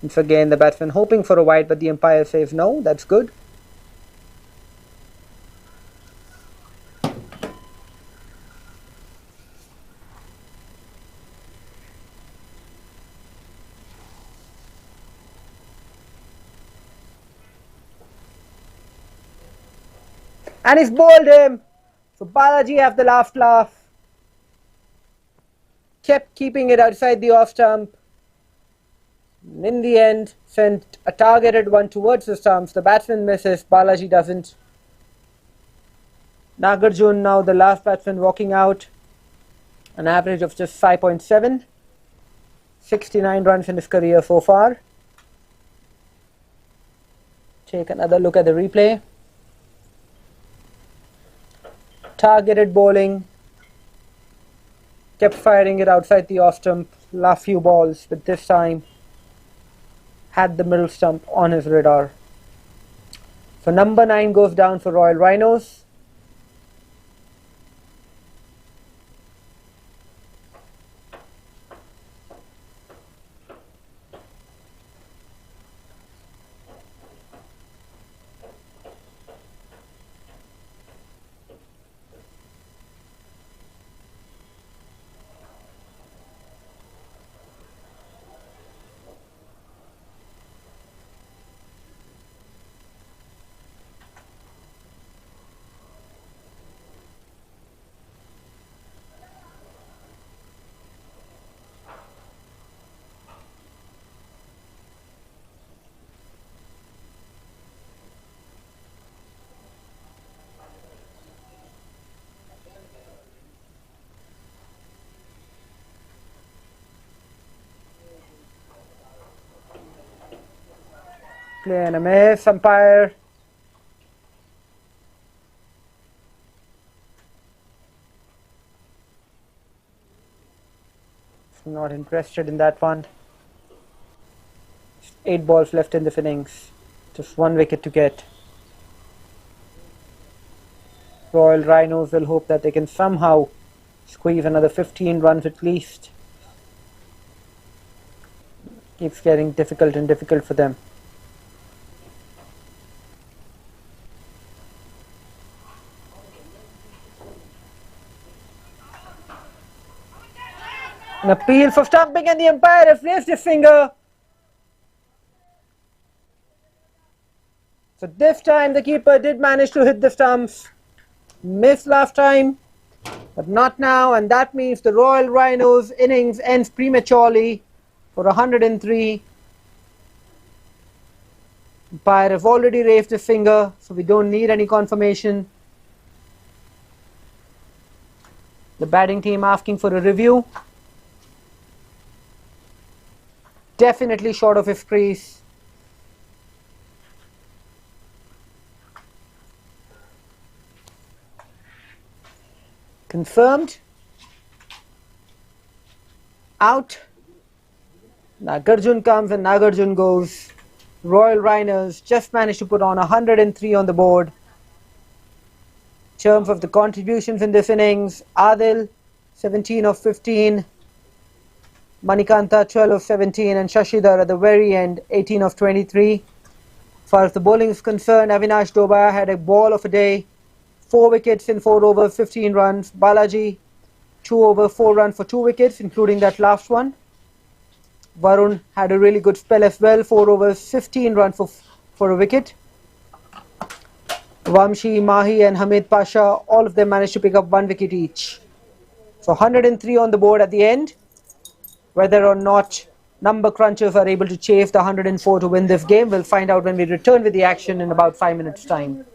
Once again the batsman hoping for a wide, but the umpire says no, that's good. And he's bowled him. So Balaji have the last laugh. Kept keeping it outside the off stump. And in the end, sent a targeted one towards the stumps. The batsman misses, Balaji doesn't. Nagarjun now the last batsman walking out. An average of just 5.7. 69 runs in his career so far. Take another look at the replay. Targeted bowling, kept firing it outside the off stump last few balls, but this time had the middle stump on his radar. So number 9 goes down for Royal Rhinos. Play and a miss, umpire. Not interested in that one. 8 balls left in this innings. Just 1 wicket to get. Royal Rhinos will hope that they can somehow squeeze another 15 runs at least. Keeps getting difficult and difficult for them. An appeal for stumping, and the umpire has raised his finger. So this time the keeper did manage to hit the stumps. Missed last time, but not now, and that means the Royal Rhinos innings ends prematurely for 103. Umpire has already raised his finger, so we don't need any confirmation. The batting team asking for a review. Definitely short of his crease. Confirmed. Out. Nagarjun comes and Nagarjun goes. Royal Rhinos just managed to put on 103 on the board. In terms of the contributions in this innings, Adil 17 of 15. Manikanta 12 of 17, and Shashidhar at the very end 18 of 23. As far as the bowling is concerned, Avinash Dobhaya had a ball of a day. 4 wickets in 4 overs, 15 runs. Balaji 2 over 4 runs for 2 wickets, including that last one. Varun had a really good spell as well. 4 overs, 15 runs for a wicket. Vamshi, Mahi and Hamid Pasha, all of them managed to pick up 1 wicket each. So 103 on the board at the end. Whether or not number crunchers are able to chase the 104 to win this game. We'll find out when we return with the action in about 5 minutes time.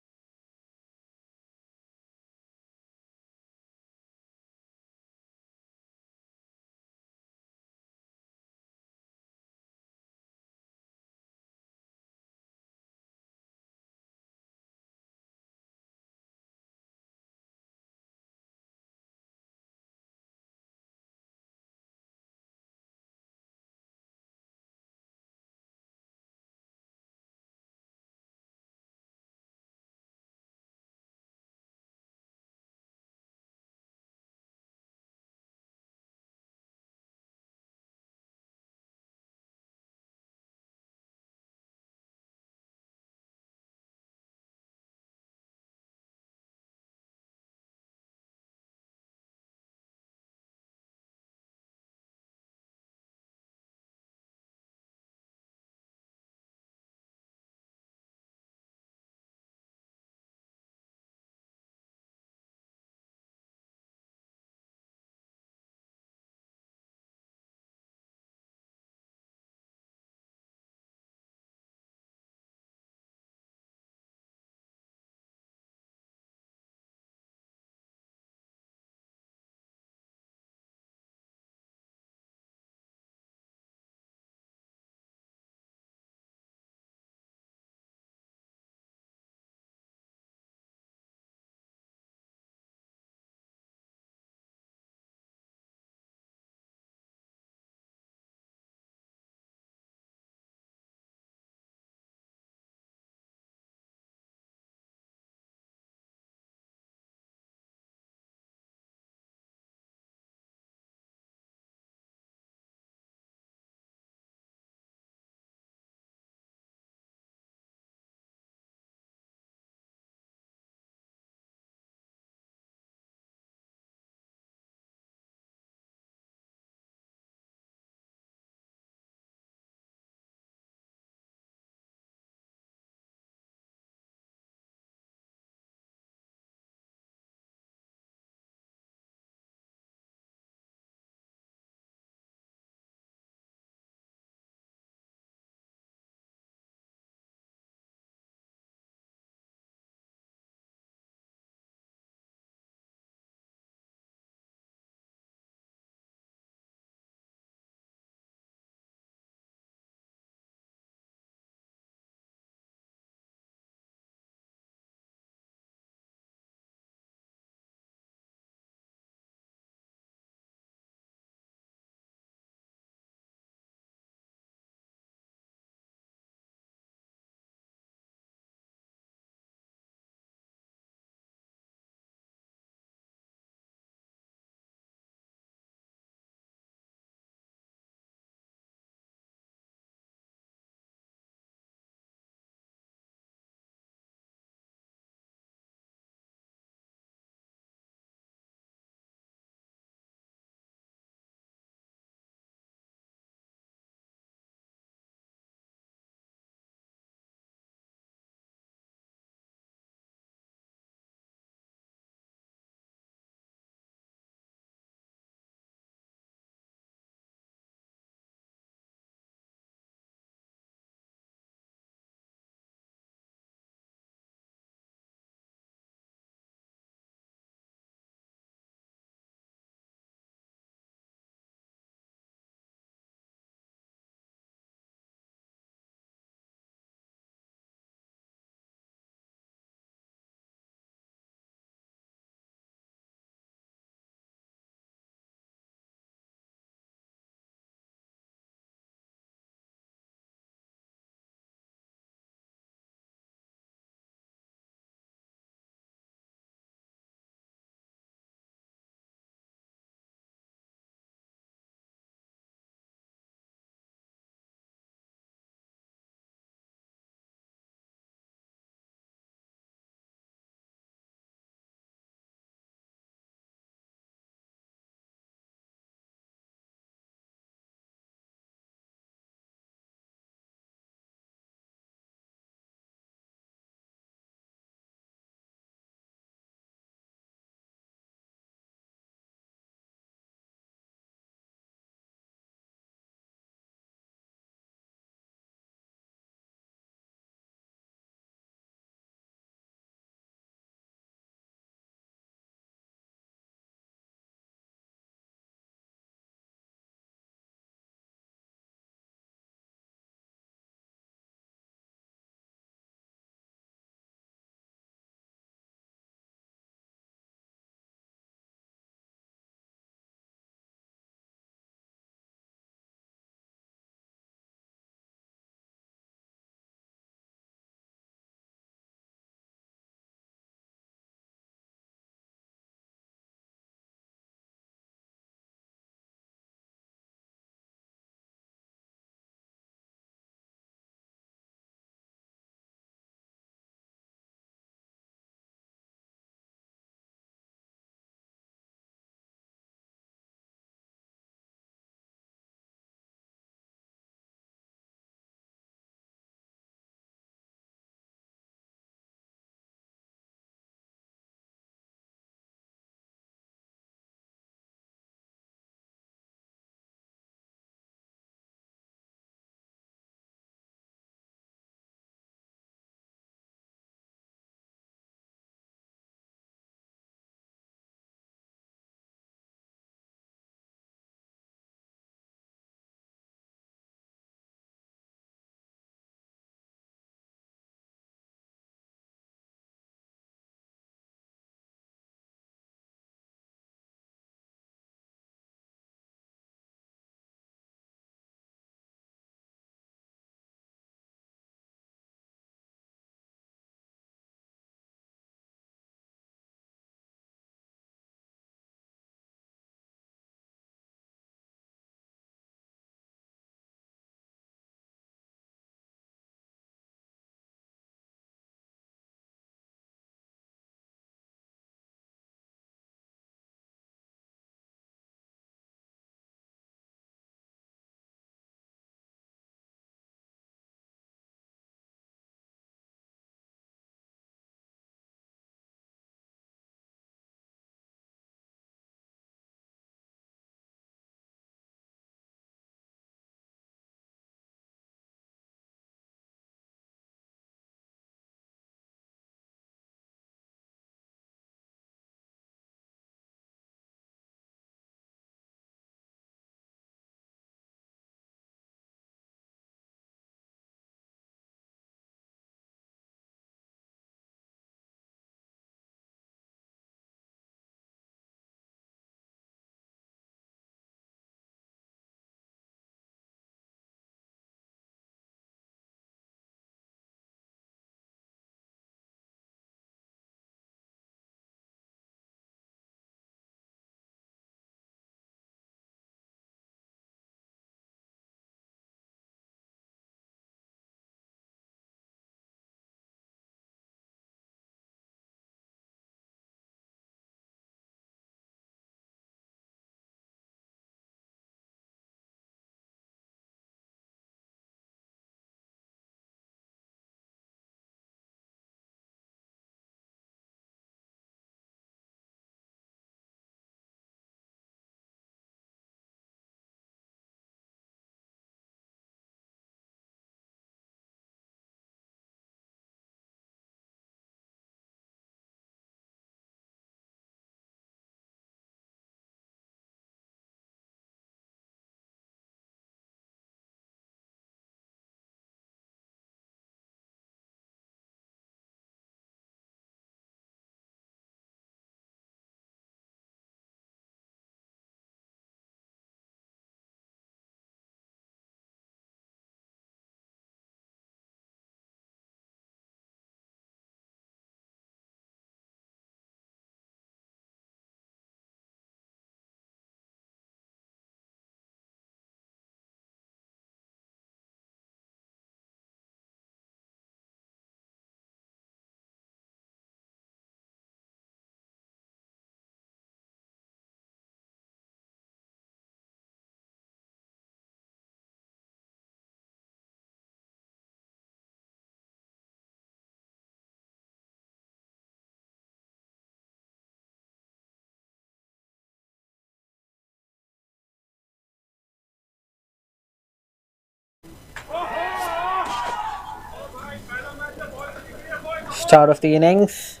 Start of the innings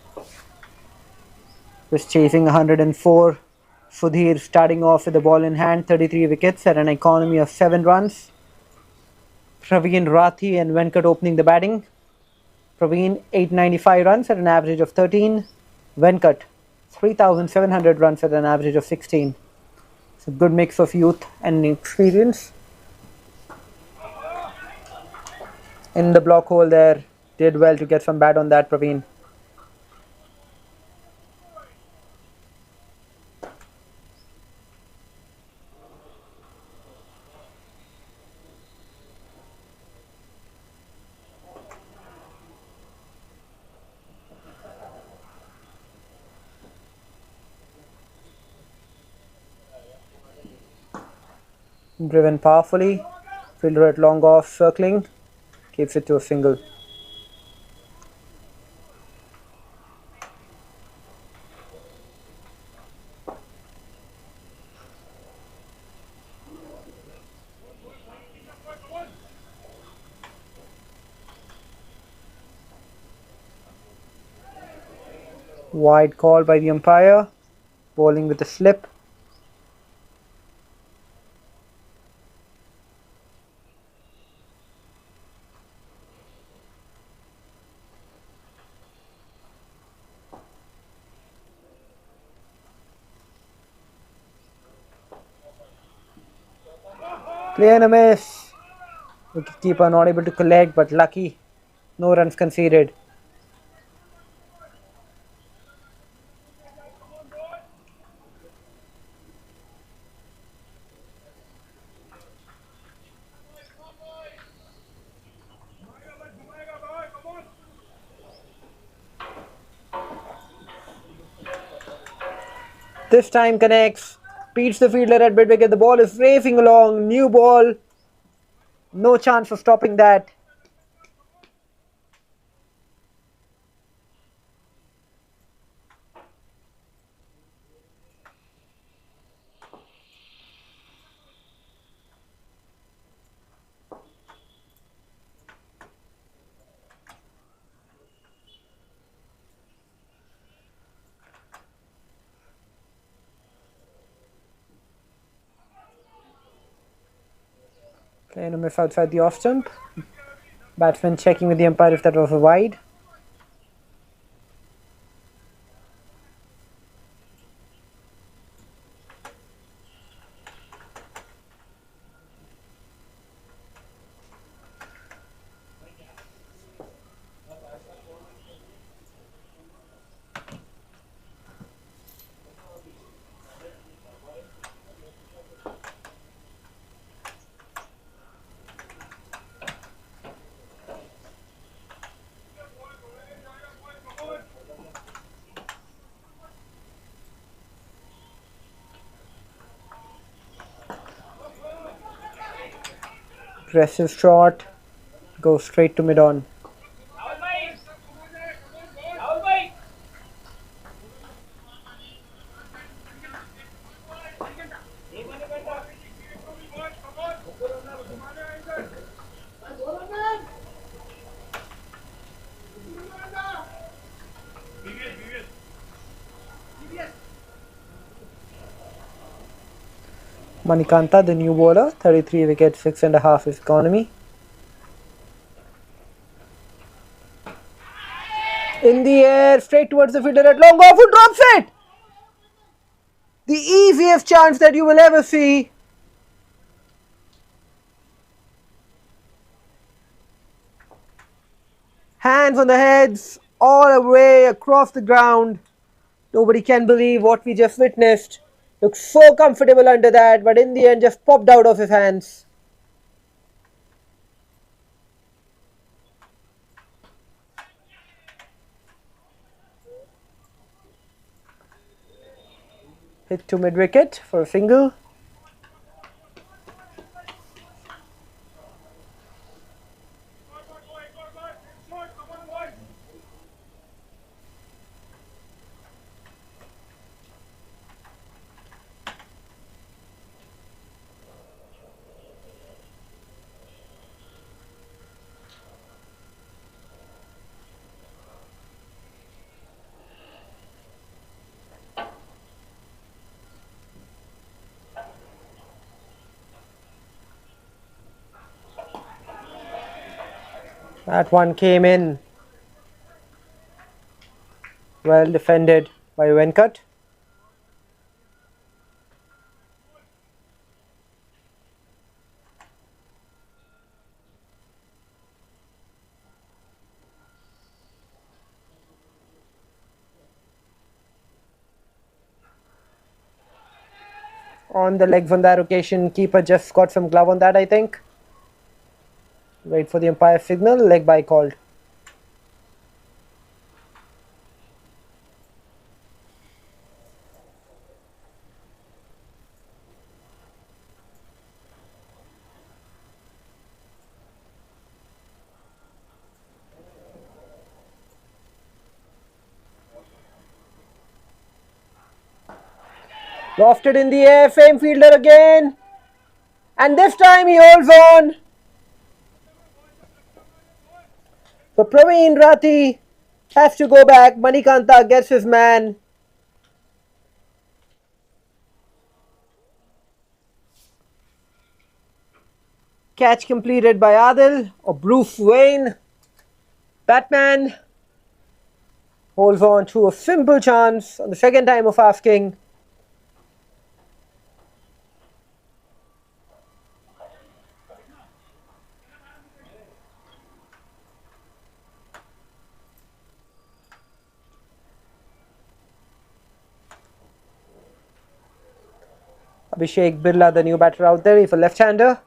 was chasing 104. Sudhir starting off with the ball in hand, 33 wickets at an economy of 7 runs. Praveen, Rathi and Venkat opening the batting. Praveen 895 runs at an average of 13. Venkat 3,700 runs at an average of 16. It's a good mix of youth and experience. In the block hole there, did well to get some bat on that, Praveen. Driven powerfully, fielder at long off circling, keeps it to a single. Wide call by the umpire, bowling with a slip. Play and a miss. Wicketkeeper not able to collect, but lucky. No runs conceded. This time connects, beats the fielder at mid-wicket. The ball is racing along, new ball. No chance of stopping that. Playing a miss outside the off stump. Batsman checking with the umpire if that was a wide. Aggressive shot, goes straight to mid-on. Manikanta, the new bowler, 33 wickets, 6.5 his economy. In the air, straight towards the fielder at long off, who drops it? The easiest chance that you will ever see. Hands on the heads, all the way across the ground. Nobody can believe what we just witnessed. Looked so comfortable under that, but in the end just popped out of his hands. Hit to mid-wicket for a single. That one came in. Well defended by Venkat. On the legs on that occasion, keeper just got some glove on that, I think. Wait for the umpire signal, leg by called. Lofted in the air, same fielder again. And this time he holds on. So Praveen Rathi has to go back. Manikanta gets his man. Catch completed by Adil or Bruce Wayne. Batman holds on to a simple chance on the second time of asking. 𝗵𝗶𝗃𝗵𝗆, the new batter out there, he's a left-hander.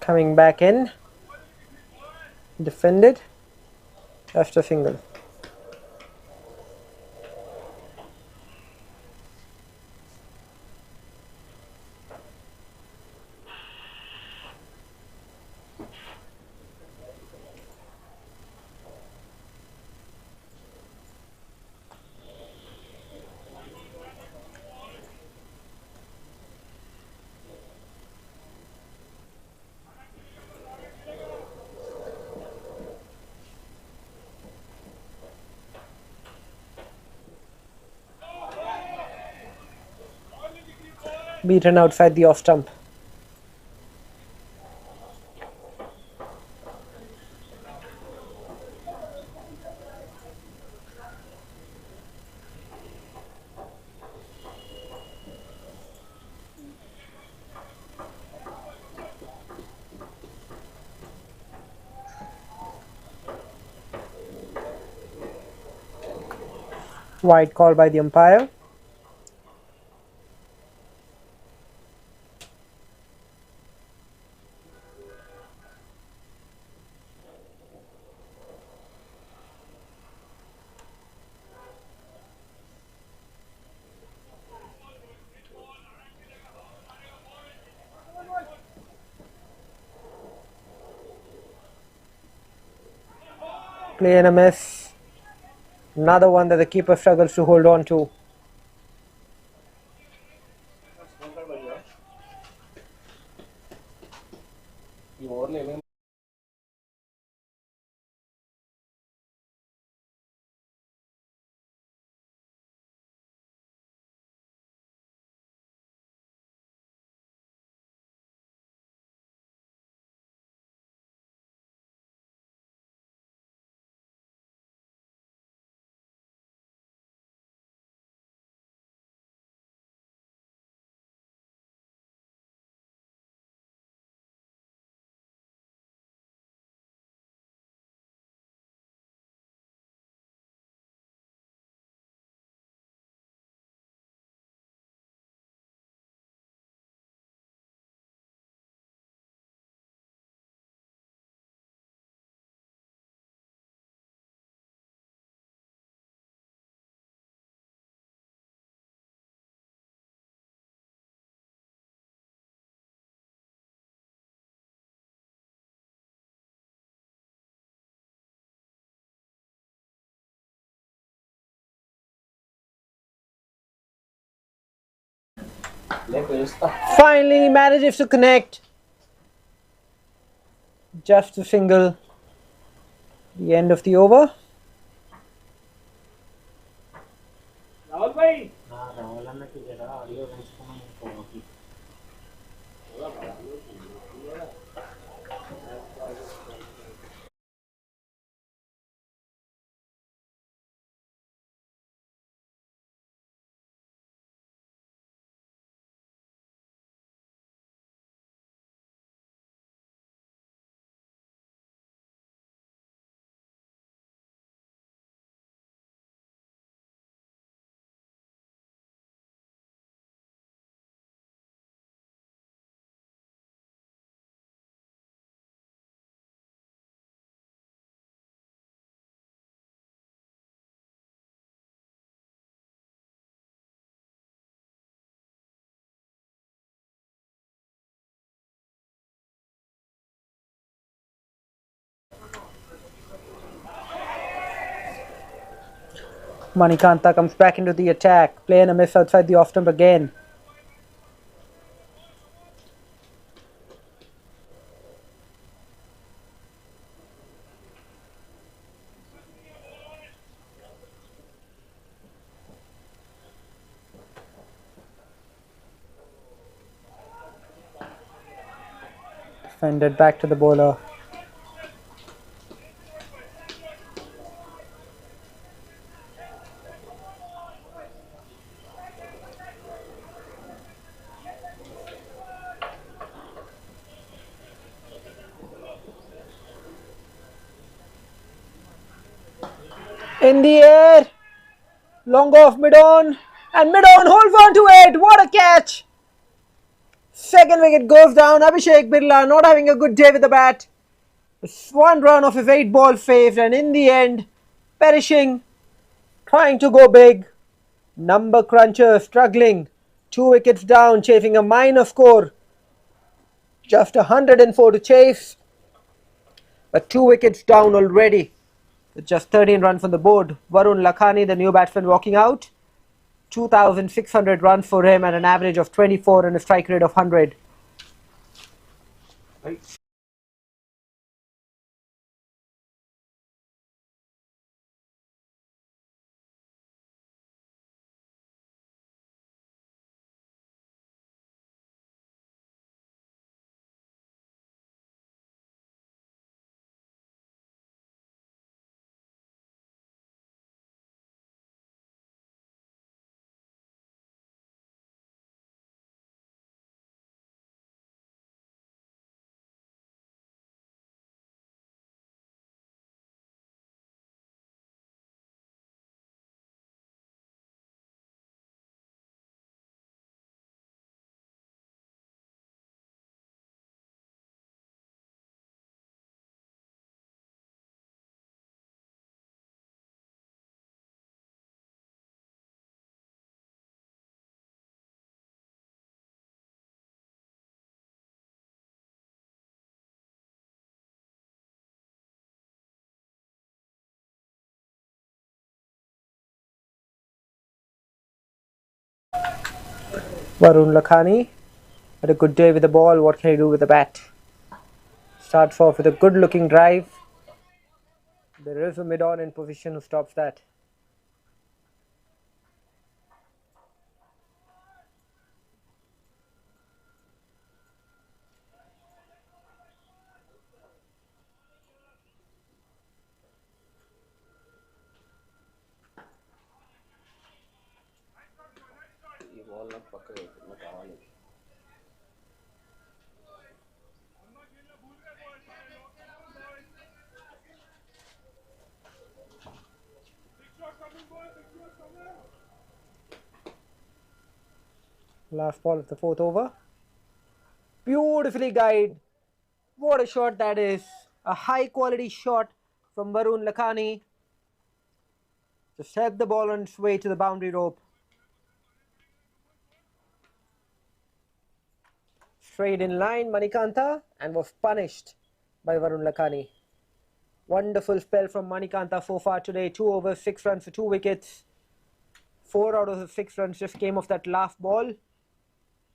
Coming back in, defended, just a single. Beaten outside the off stump. Wide call by the umpire. Play and a miss. Another one that the keeper struggles to hold on to. Finally manages to connect. Just to single the end of the over. Manikanta comes back into the attack, playing a miss outside the off stump again. Defended back to the bowler. In the air, long off mid-on, and mid-on holds on to it. What a catch! Second wicket goes down. 𝗵𝗵𝗃𝗵𝗃 not having a good day with the bat. One run of his 8-ball saved, and in the end, perishing, trying to go big. Number cruncher struggling. 2 wickets down, chasing a minor score. Just 104 to chase, but 2 wickets down already. With just 13 runs on the board. Varun Lakhani, the new batsman, walking out. 2,600 runs for him at an average of 24 and a strike rate of 100. Varun Lakhani had a good day with the ball. What can he do with the bat? Starts off with a good looking drive. There is a mid-on in position who stops that. Last ball of the 4th over. Beautifully guided. What a shot that is. A high quality shot from Varun Lakhani. To set the ball on its way to the boundary rope. Straight in line, Manikanta, and was punished by Varun Lakhani. Wonderful spell from Manikanta so far today. 2 overs, 6 runs for 2 wickets. 4 out of the 6 runs just came off that last ball.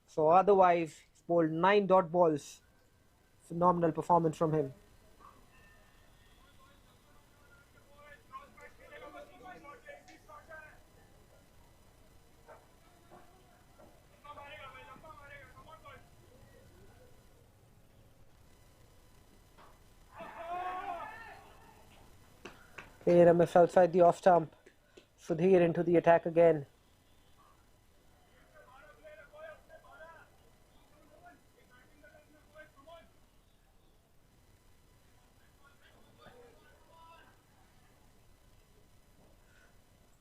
So otherwise, he's bowled 9 dot balls. Phenomenal performance from him. 𝗃𝗏 outside the off stump. Sudhir into the attack again.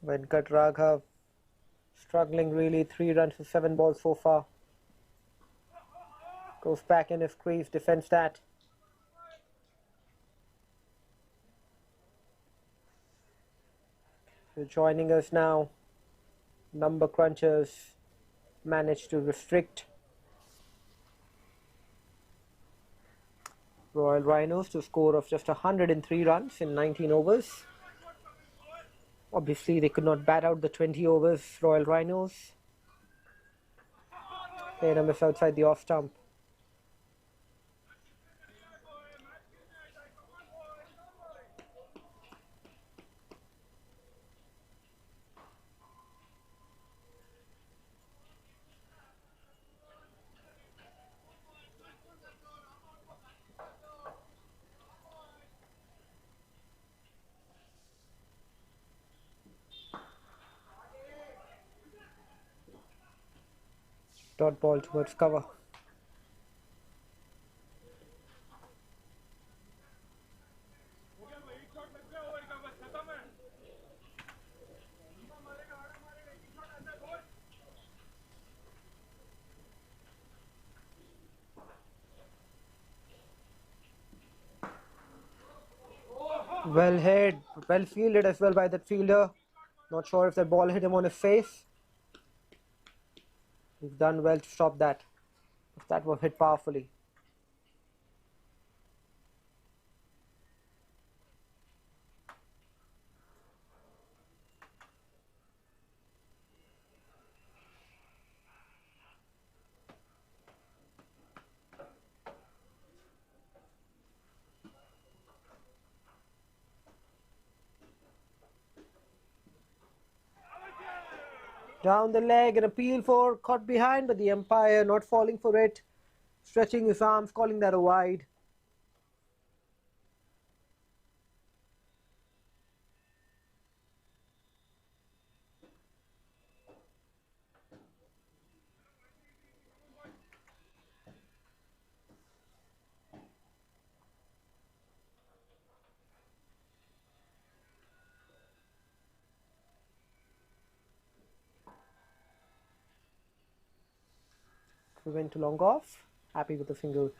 𝗃𝗏𝗃𝗲 struggling really. 3 runs for 7 balls so far. Goes back in his crease, defends that. So joining us now, number crunchers managed to restrict Royal Rhinos to a score of just 103 runs in 19 overs. Obviously, they could not bat out the 20 overs Royal Rhinos. 𝗃𝗏 outside the off stump. Dot ball towards cover. Well hit, well fielded as well by that fielder. Not sure if that ball hit him on his face. He's done well to stop that. If that was hit powerfully. Down the leg, an appeal for caught behind, but the umpire not falling for it, stretching his arms, calling that a wide. We went to long off, happy with the single.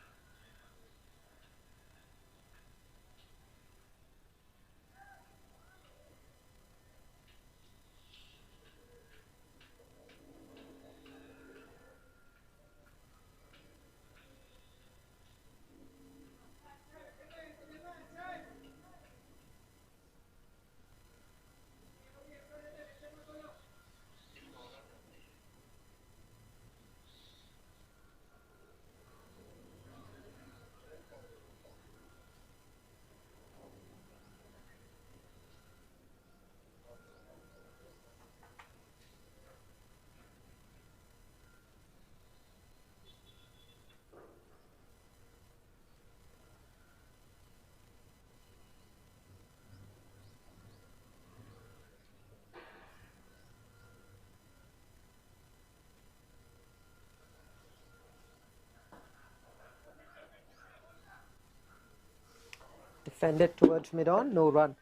Defended towards mid-on, no run.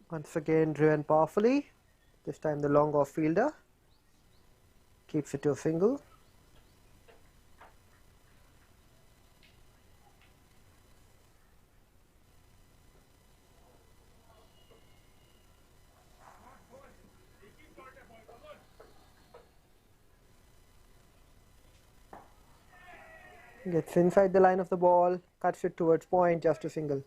Once again driven powerfully, this time the long off fielder keeps it to a single. Gets inside the line of the ball, cuts it towards point, just a single.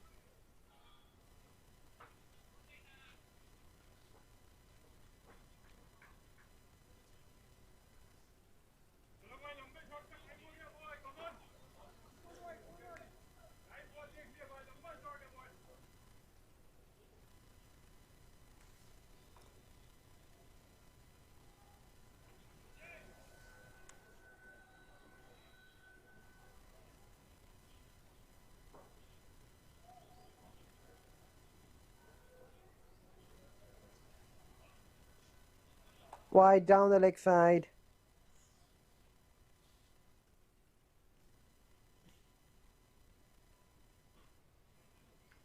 Wide down the leg side.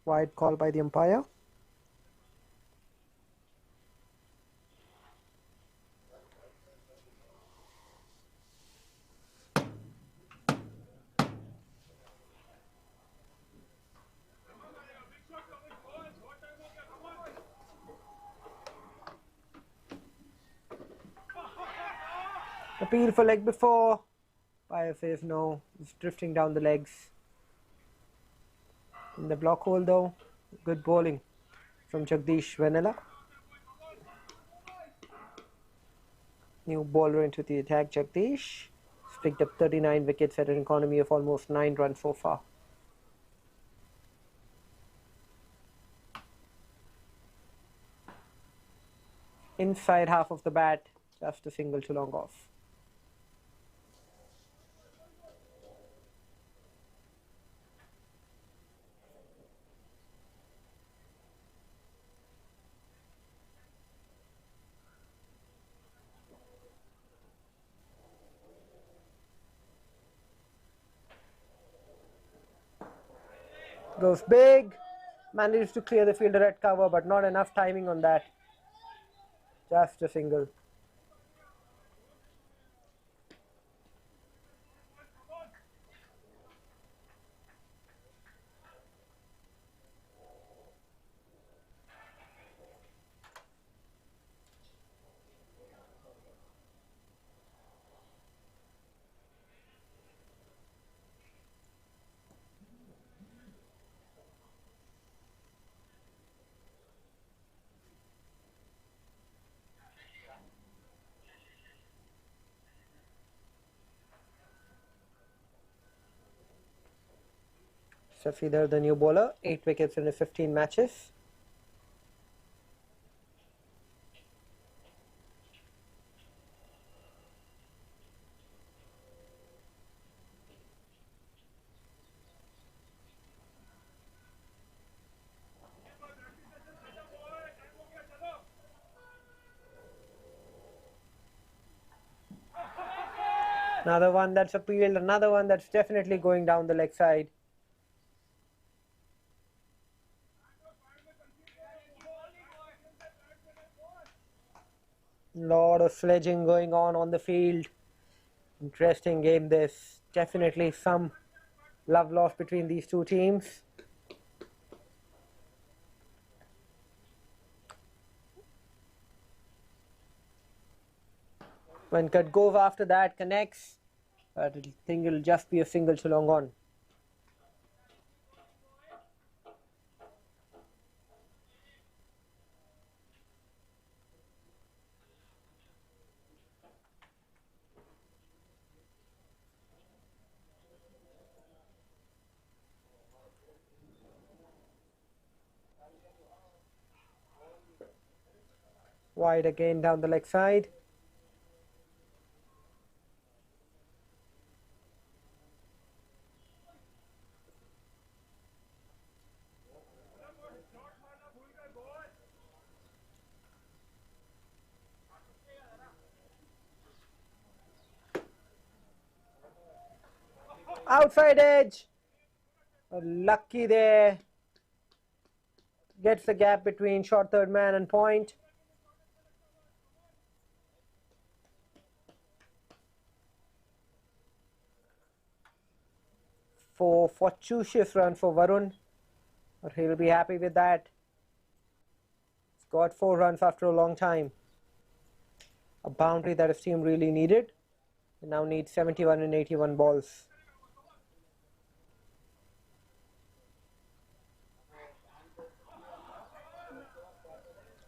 Wide call by the umpire. Appeal for leg before. Umpire says no, it's drifting down the legs. In the block hole though, good bowling from 𝗪𝗪𝗏. New bowler into the attack, 𝗪𝗪𝗏. He's picked up 39 wickets at an economy of almost 9 runs so far. Inside half of the bat, just a single too long off. Goes big, manages to clear the fielder at cover, but not enough timing on that. Just a single. Safidar, the new bowler, 8 wickets in his 15 matches. Another one that's appealed, another one that's definitely going down the leg side. Lot of sledging going on the field. Interesting game this. Definitely some love lost between these two teams. When 𝗃𝗏𝗃𝗏 after that connects, but I think it'll just be a single too long on. Wide again down the leg side. Outside edge. Lucky there. Gets the gap between short third man and point. For fortuitous run for Varun, but he'll be happy with that. He's got 4 runs after a long time. A boundary that his team really needed. They now need 71 and 81 balls.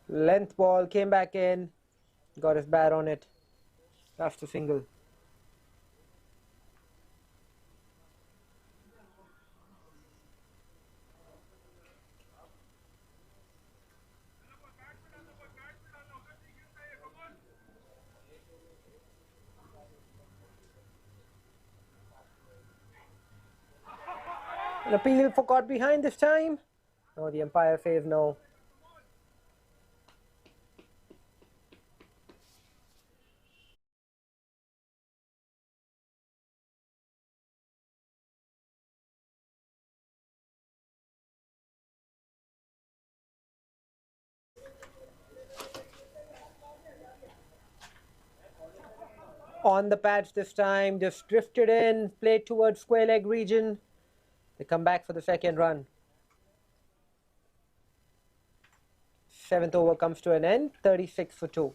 Length ball, came back in, got his bat on it. That's the single. An appeal for caught behind this time. No, the umpire says no. On the patch this time, just drifted in, played towards square leg region. They come back for the second run. 7th over comes to an end, 36 for 2.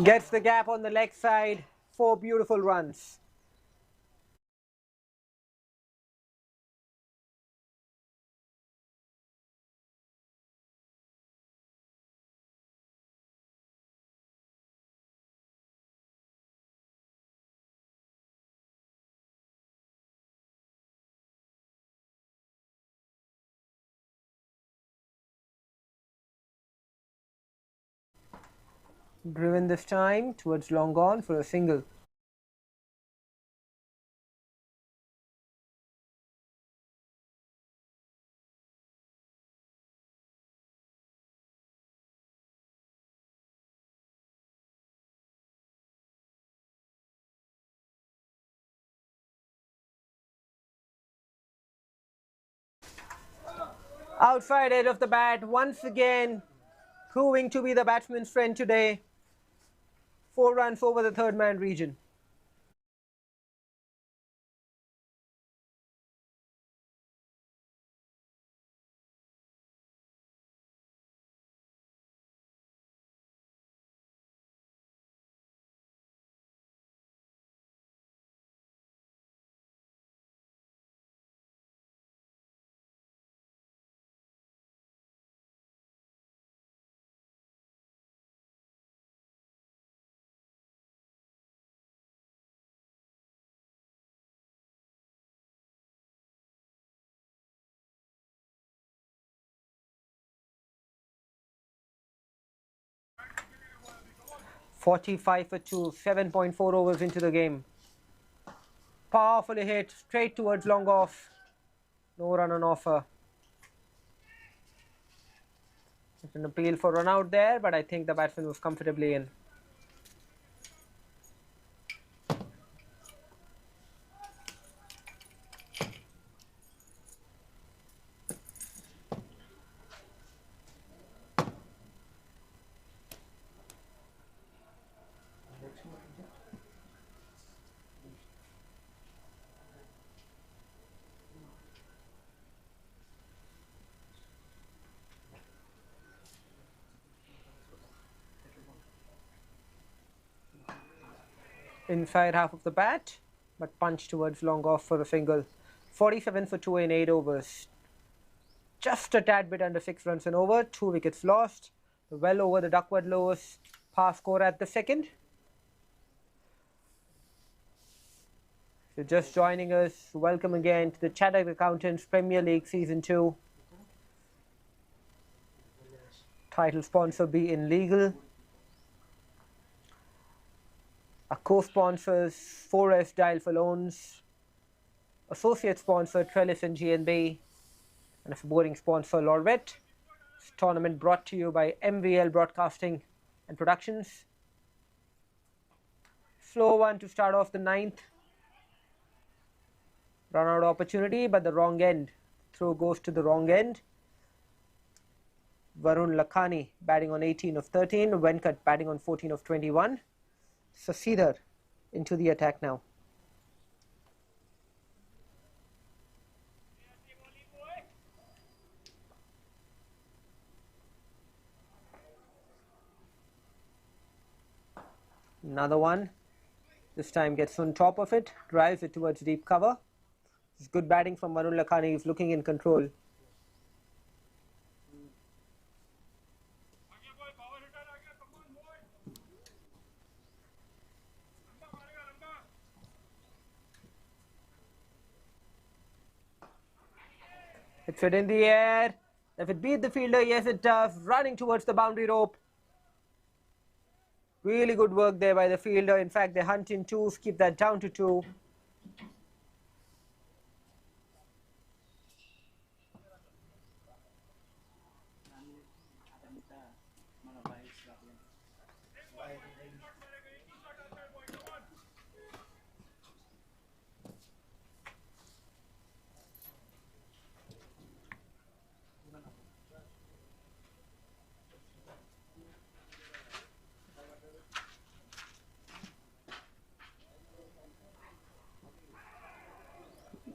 Gets the gap on the leg side. 4 beautiful runs. Driven this time towards long on for a single. Outside edge of the bat, once again proving to be the batsman's friend today. 4 runs over the third man region. .45 for 2, 7.4 overs into the game. Powerfully hit, straight towards long off. No run on offer. It's an appeal for run out there, but I think the batsman was comfortably in. Inside half of the bat, but punch towards long off for a single. 47 for 2 in 8 overs. Just a tad bit under 6 runs an over, 2 wickets lost. Well over the Duckworth lowest par score at the second. If you're just joining us, welcome again to the Chartered Accountants Premier League Season 2. Title sponsor being Legal. Our co-sponsors, 4S Dial for Loans, Associate sponsor Trellis and GNB, and a boring sponsor 𝗨𝗏𝗏. This tournament brought to you by MVL Broadcasting and Productions. Slow one to start off the 9th. Run out opportunity, but the wrong end. Throw goes to the wrong end. Varun Lakhani batting on 18 of 13. Venkat batting on 14 of 21. Sasidhar into the attack now. Another one. This time gets on top of it, drives it towards deep cover. It's good batting from Varun Lakhani. He's looking in control. It's it in the air. If it beat the fielder, yes it does. Running towards the boundary rope. Really good work there by the fielder. In fact, they hunt in twos, keep that down to 2.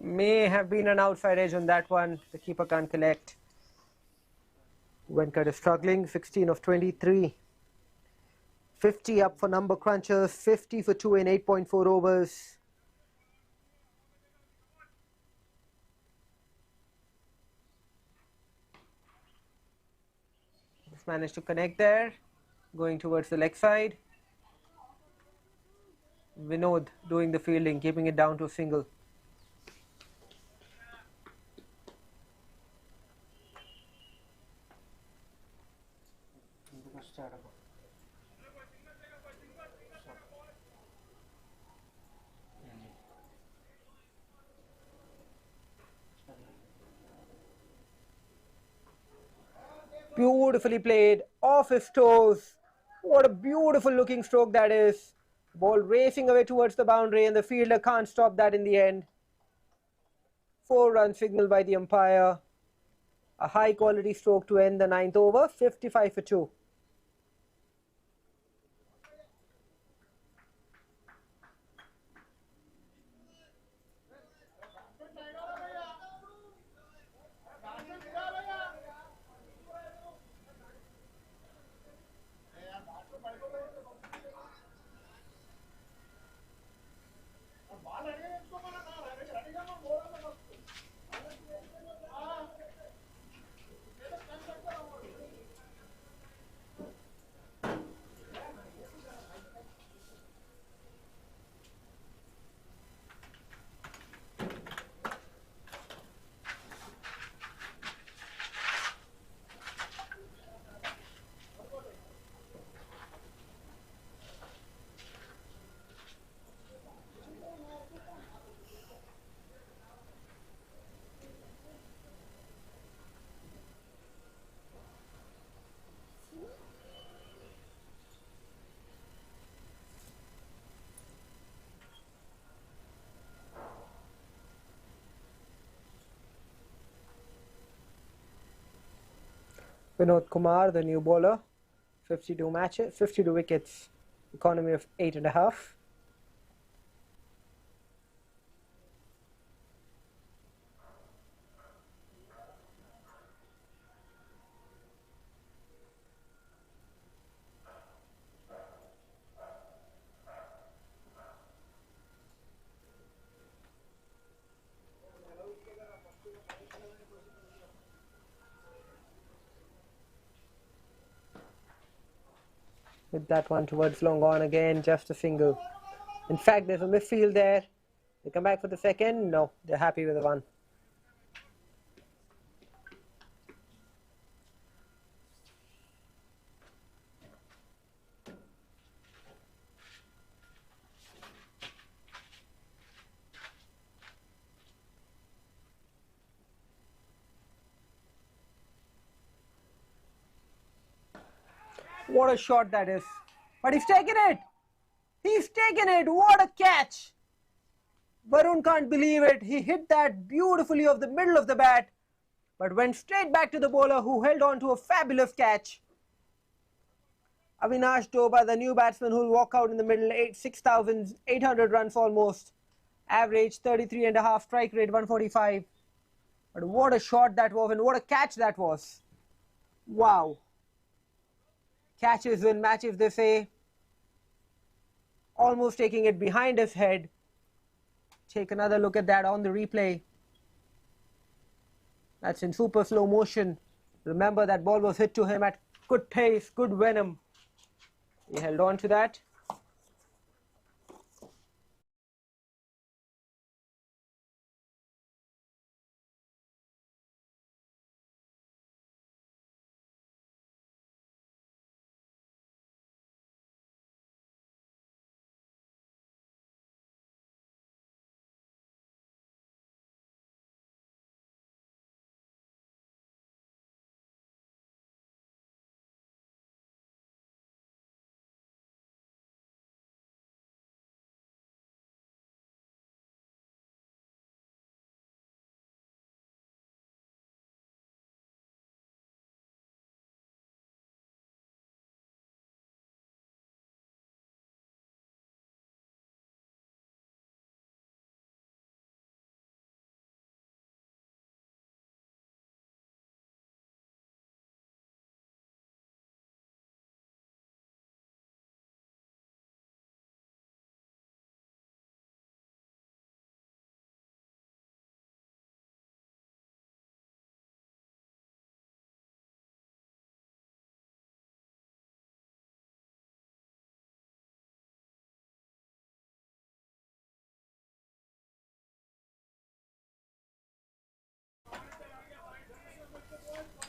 May have been an outside edge on that one. The keeper can't collect. Venkat is struggling. 16 of 23. 50 up for number crunchers. 50 for 2 in 8.4 overs. Just managed to connect there. Going towards the leg side. Vinod doing the fielding, keeping it down to a single. Beautifully played, off his toes. What a beautiful looking stroke that is. Ball racing away towards the boundary and the fielder can't stop that in the end. 4-run signal by the umpire. A high quality stroke to end the 9th over. 55 for 2. Vinod Kumar, the new bowler, 52 matches, 52 wickets, economy of 8.5. With that one towards long on again, just a single. In fact, there's a midfield there. They come back for the second. No, they're happy with the one. What a shot that is. But he's taken it. He's taken it. What a catch. Varun can't believe it. He hit that beautifully off the middle of the bat, but went straight back to the bowler, who held on to a fabulous catch. Avinash Ďoba, the new batsman, who will walk out in the middle, 6,800 runs almost. Average 33.5, strike rate 145. But what a shot that was, and what a catch that was. Wow. Catches win matches, they say. Almost taking it behind his head. Take another look at that on the replay. That's in super slow motion. Remember, that ball was hit to him at good pace, good venom. He held on to that.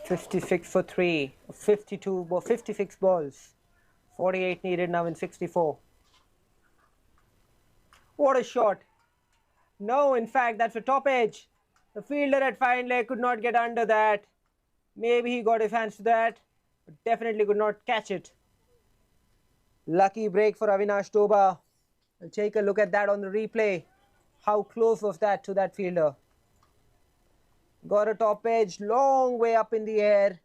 '56 for 3, 56 balls. 48 needed now in 64. What a shot. No, in fact, that's a top edge. The fielder at fine leg could not get under that. Maybe he got his hands to that, but definitely could not catch it. Lucky break for Avinash Ďoba. We'll take a look at that on the replay. How close was that to that fielder? Got a top edge, long way up in the air.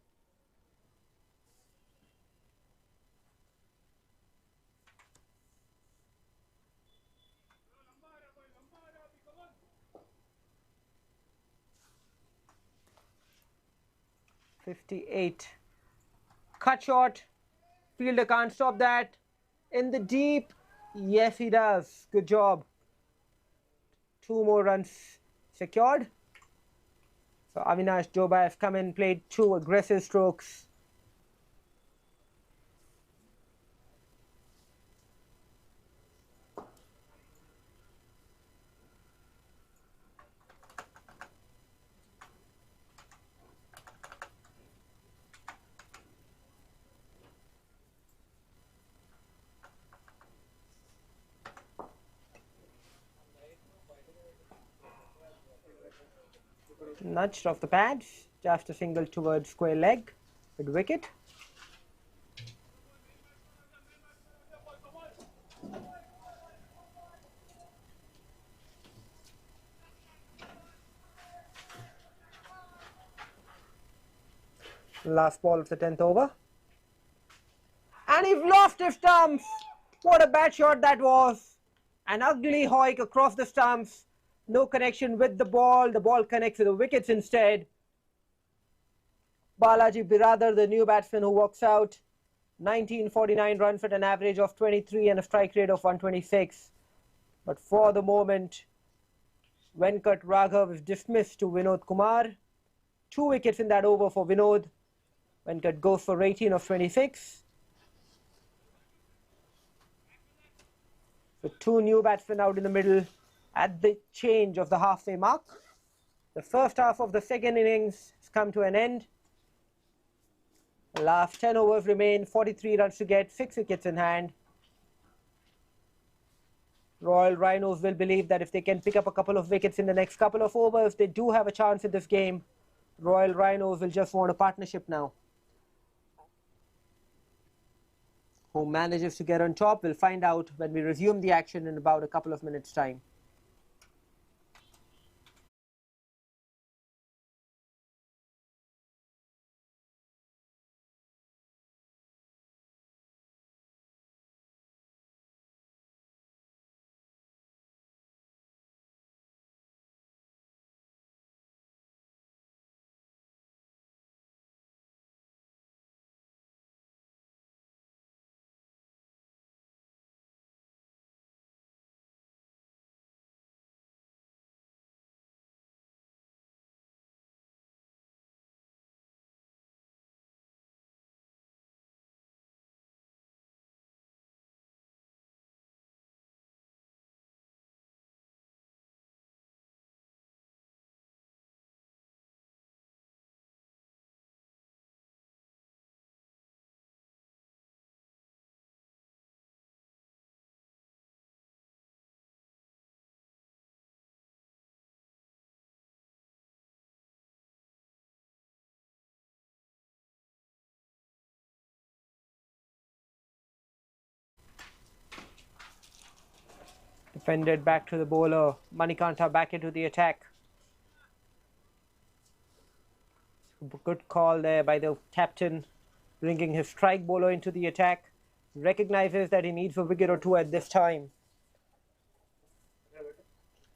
'58. Cut shot. Fielder can't stop that. In the deep. Yes, he does. Good job. 2 more runs secured. So Avinash Ďoba has come in, played 2 aggressive strokes. Nudged off the pads, just a single towards square leg, with wicket. Last ball of the 10th over. And he's lost his stumps. What a bad shot that was. An ugly hoik across the stumps. No connection with the ball connects with the wickets instead. Balaji Biradar, the new batsman who walks out, 1949 runs at an average of 23 and a strike rate of 126. But for the moment, 𝗏𝗏𝗃𝗏 is dismissed to Vinod Kumar. 2 wickets in that over for Vinod. 𝗏𝗏𝗃𝗏 goes for 18 of 26. So 2 new batsmen out in the middle at the change of the halfway mark. The first half of the second innings has come to an end. The last 10 overs remain, 43 runs to get, 6 wickets in hand. Royal Rhinos will believe that if they can pick up a couple of wickets in the next couple of overs, they do have a chance in this game. Royal Rhinos will just want a partnership now. who manages to get on top. We'll find out when we resume the action in about a couple of minutes' time. Defended back to the bowler. Manikantha back into the attack. Good call there by the captain, bringing his strike bowler into the attack. Recognizes that he needs a wicket or two at this time.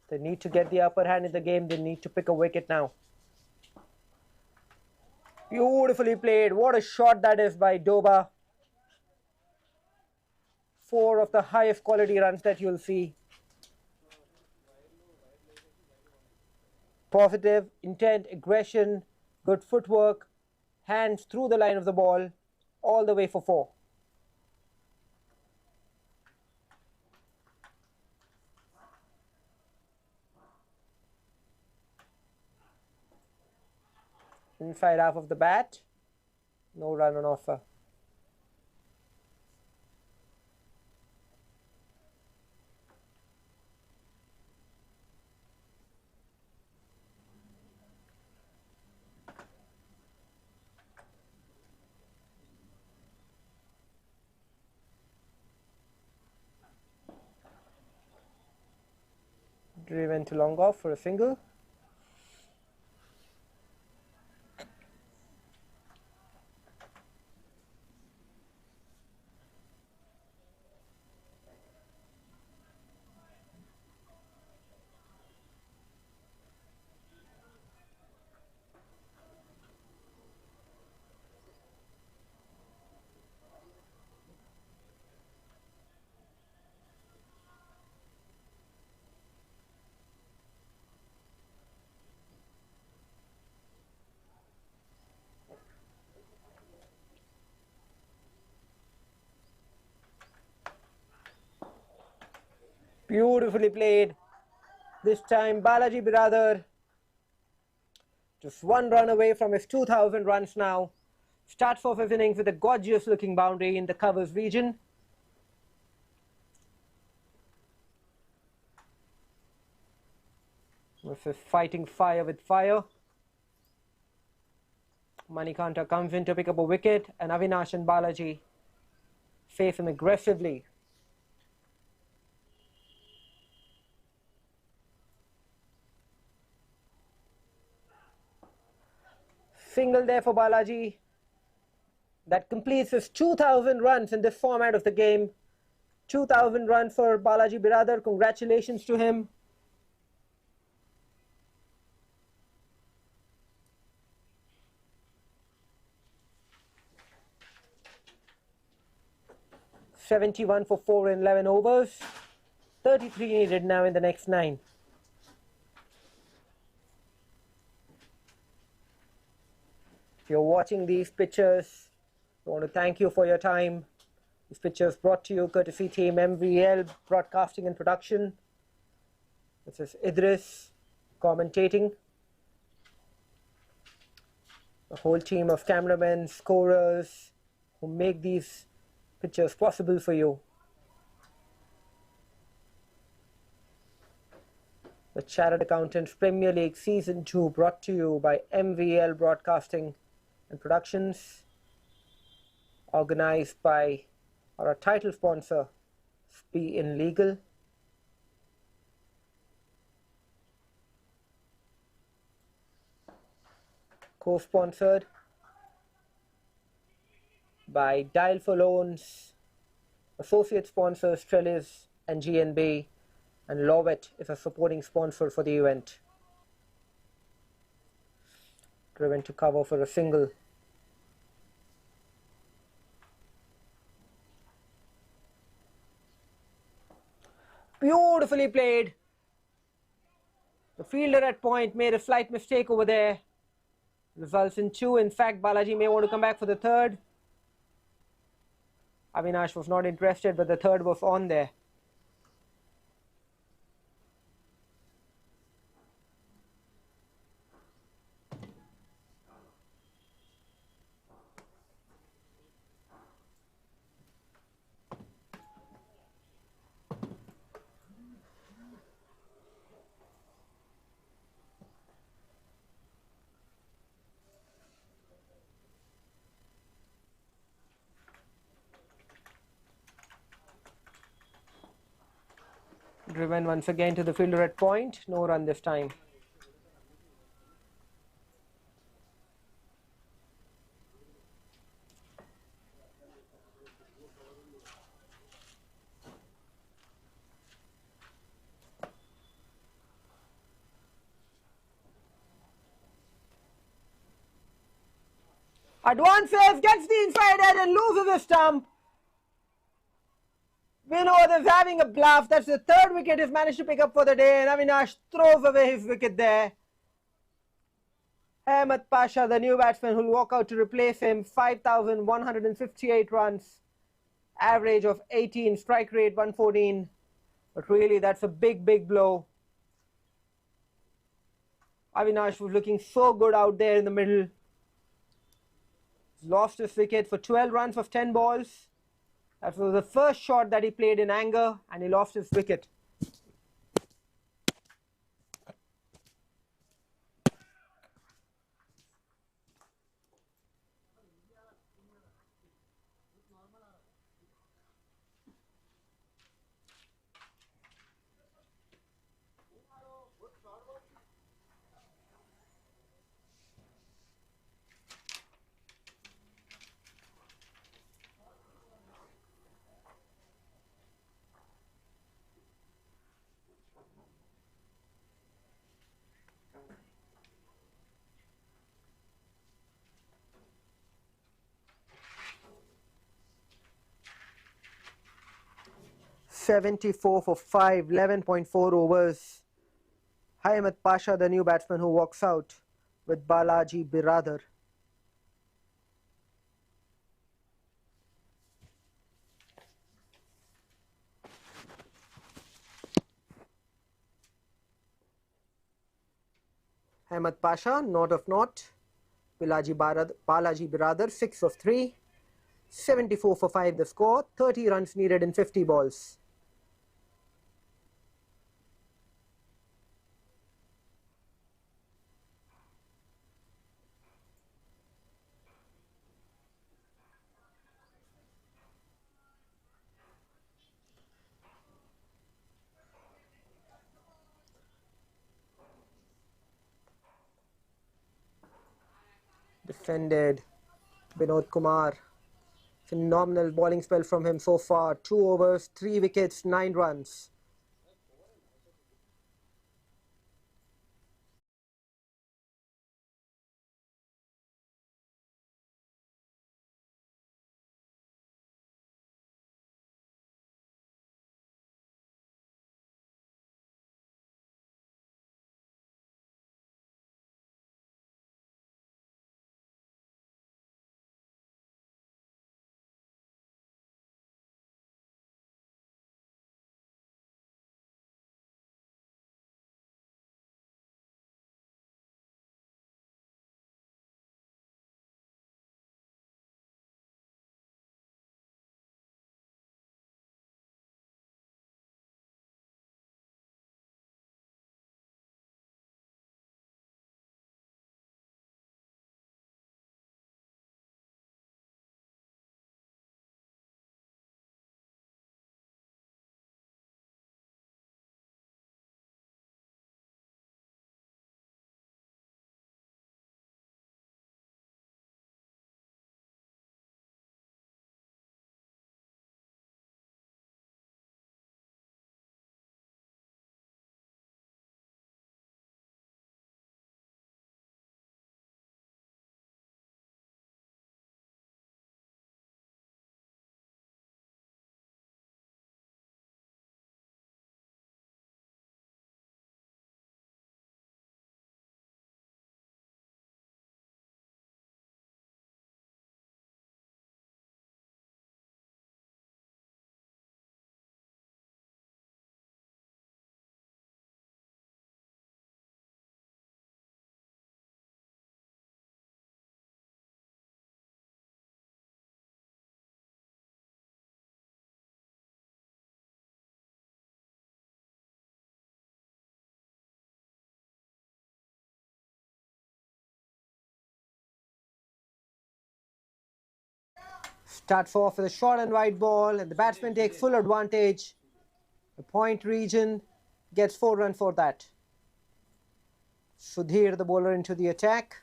They need to get the upper hand in the game. They need to pick a wicket now. Beautifully played. What a shot that is by 𝗃𝗏. 4 of the highest quality runs that you'll see. Positive, intent, aggression, good footwork, hands through the line of the ball, all the way for 4. Inside half of the bat, no run on offer. Driven to long off for a single. Beautifully played. This time Balaji Biradar just 1 run away from his 2000 runs now. Starts off his innings with a gorgeous looking boundary in the covers region. This is fighting fire with fire. Manikantha comes in to pick up a wicket, and Avinash and Balaji face him aggressively. Single there for Balaji. That completes his 2000 runs in this format of the game. 2000 runs for Balaji Biradar. Congratulations to him. '71 for 4 in 11 overs. 33 needed now in the next 9. If you're watching these pictures, I want to thank you for your time. These pictures brought to you courtesy team 𝗵𝗡𝗏 Broadcasting and Production. This is Idris commentating. The whole team of cameramen, scorers who make these pictures possible for you. The Chartered Accountants Premier League Season 2 brought to you by 𝗵𝗡𝗏 Broadcasting and Productions, organized by or a title sponsor be in legal. Co-sponsored by 𝗙𝗪𝗆 Loans, associate sponsors Trellis and GNB, and 𝗨𝗏𝗏 is a supporting sponsor for the event. Driven to cover for a single. Beautifully played. The fielder at point made a slight mistake over there. Results in 2. In fact, Balaji may want to come back for the third. Avinash was not interested, but the third was on there. Driven once again to the fielder at point. No run this time. Advances, gets the inside edge and loses the stump. 𝗏𝗏 is having a bluff. That's the third wicket he's managed to pick up for the day, and Avinash throws away his wicket there. 𝗪𝗵𝗆, the new batsman, who will walk out to replace him. 5,158 runs, average of 18, strike rate 114. But really, that's a big, big blow. Avinash was looking so good out there in the middle. Lost his wicket for 12 runs of 10 balls. That was the first shot that he played in anger, and he lost his wicket. '74 for 5, 11.4 overs. 𝗪𝗵𝗆, the new batsman, who walks out with Balaji Biradar. 𝗪𝗵𝗆, not of not. Balaji Biradar, 6 of 3. 74 for 5 the score. 30 runs needed in 50 balls. Defended Vinod Kumar. Phenomenal bowling spell from him so far. 2 overs, 3 wickets, 9 runs. Starts off with a short and wide ball, and the batsman takes full advantage. The point region gets 4 runs for that. Sudhir, the bowler, into the attack.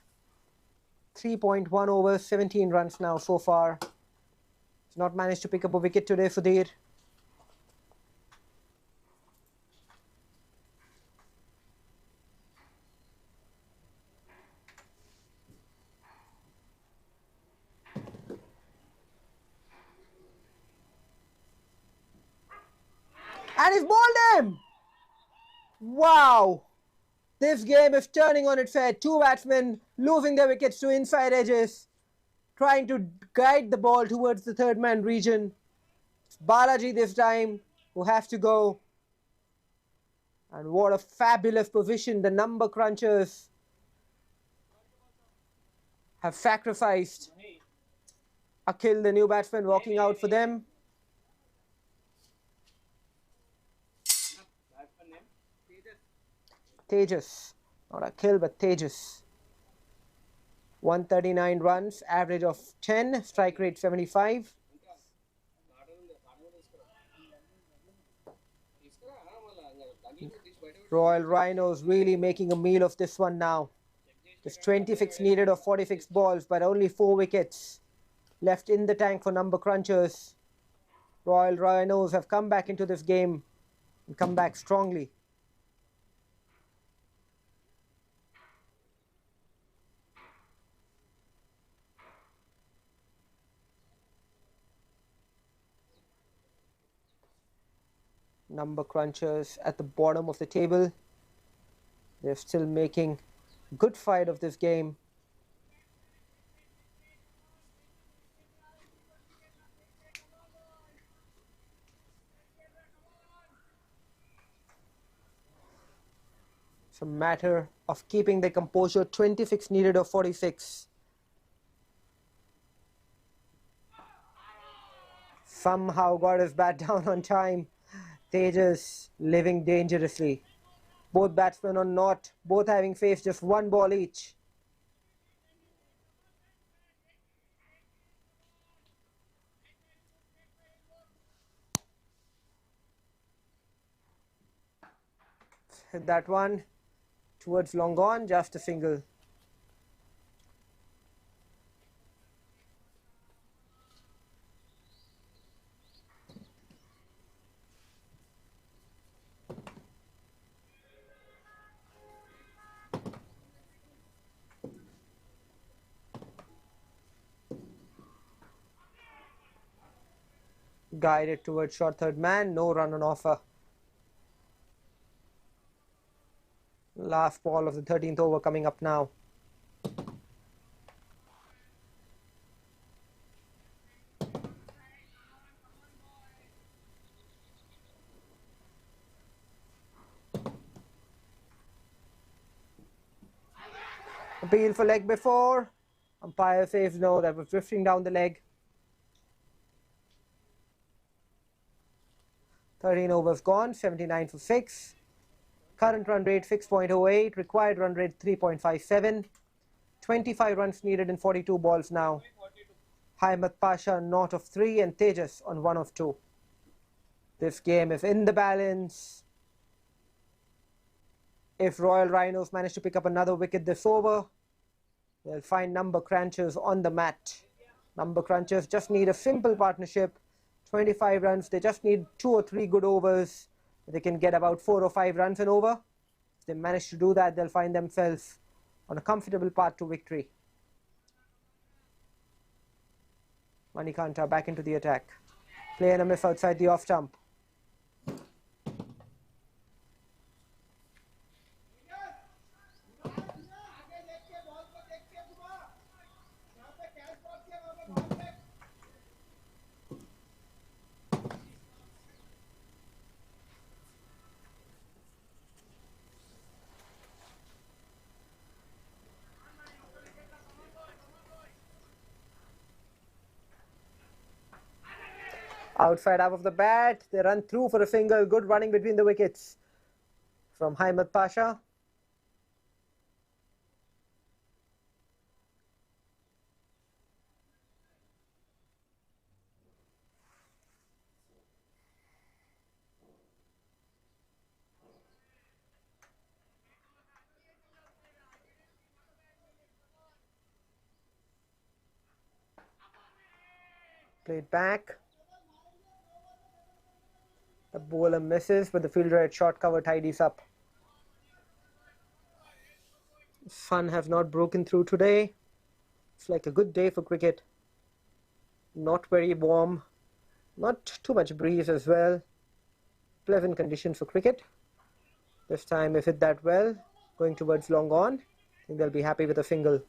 3.1 overs, 17 runs now so far. He's not managed to pick up a wicket today, Sudhir. And he's bowled him! Wow! This game is turning on its head. 2 batsmen losing their wickets to inside edges, trying to guide the ball towards the third man region. It's Balaji this time who has to go. And what a fabulous position the number crunchers have sacrificed. Akhil, the new batsman, walking out for them. Tejas, not Akhil but Tejas. 139 runs, average of 10, strike rate 75. Royal Rhinos really making a meal of this one now. There's 26 needed of 46 balls, but only 4 wickets left in the tank for number crunchers. Royal Rhinos have come back into this game and come back strongly. Number crunchers at the bottom of the table. They're still making good fight of this game. It's a matter of keeping the composure. 26 needed of 46. Somehow got his bat down on time. Tejas living dangerously. Both batsmen are not, both having faced just 1 ball each. Hit that one towards long on, just a single. Guided towards short third man, no run on offer. Last ball of the 13th over coming up now. Appeal for leg before. Umpire says no, that was drifting down the leg. 13 overs gone, 79 for 6. Current run rate 6.08, required run rate 3.57. 25 runs needed in 42 balls now. Ahmed Pasha not of 3 and Tejas on 1 of 2. This game is in the balance. If Royal Rhinos manage to pick up another wicket this over, they'll find number crunchers on the mat. Number crunchers just need a simple partnership. 25 runs, they just need 2 or 3 good overs. They can get about 4 or 5 runs and over. If they manage to do that, they'll find themselves on a comfortable path to victory. Manikanta back into the attack. Play and a miss outside the off stump. Outside half of the bat, they run through for a single. Good running between the wickets from Ahmed Pasha. Played back. The bowler misses, but the fielder at short cover tidies up. Sun have not broken through today. It's like a good day for cricket. Not very warm, not too much breeze as well. Pleasant conditions for cricket. This time if hit that well, going towards long on, I think they'll be happy with a single.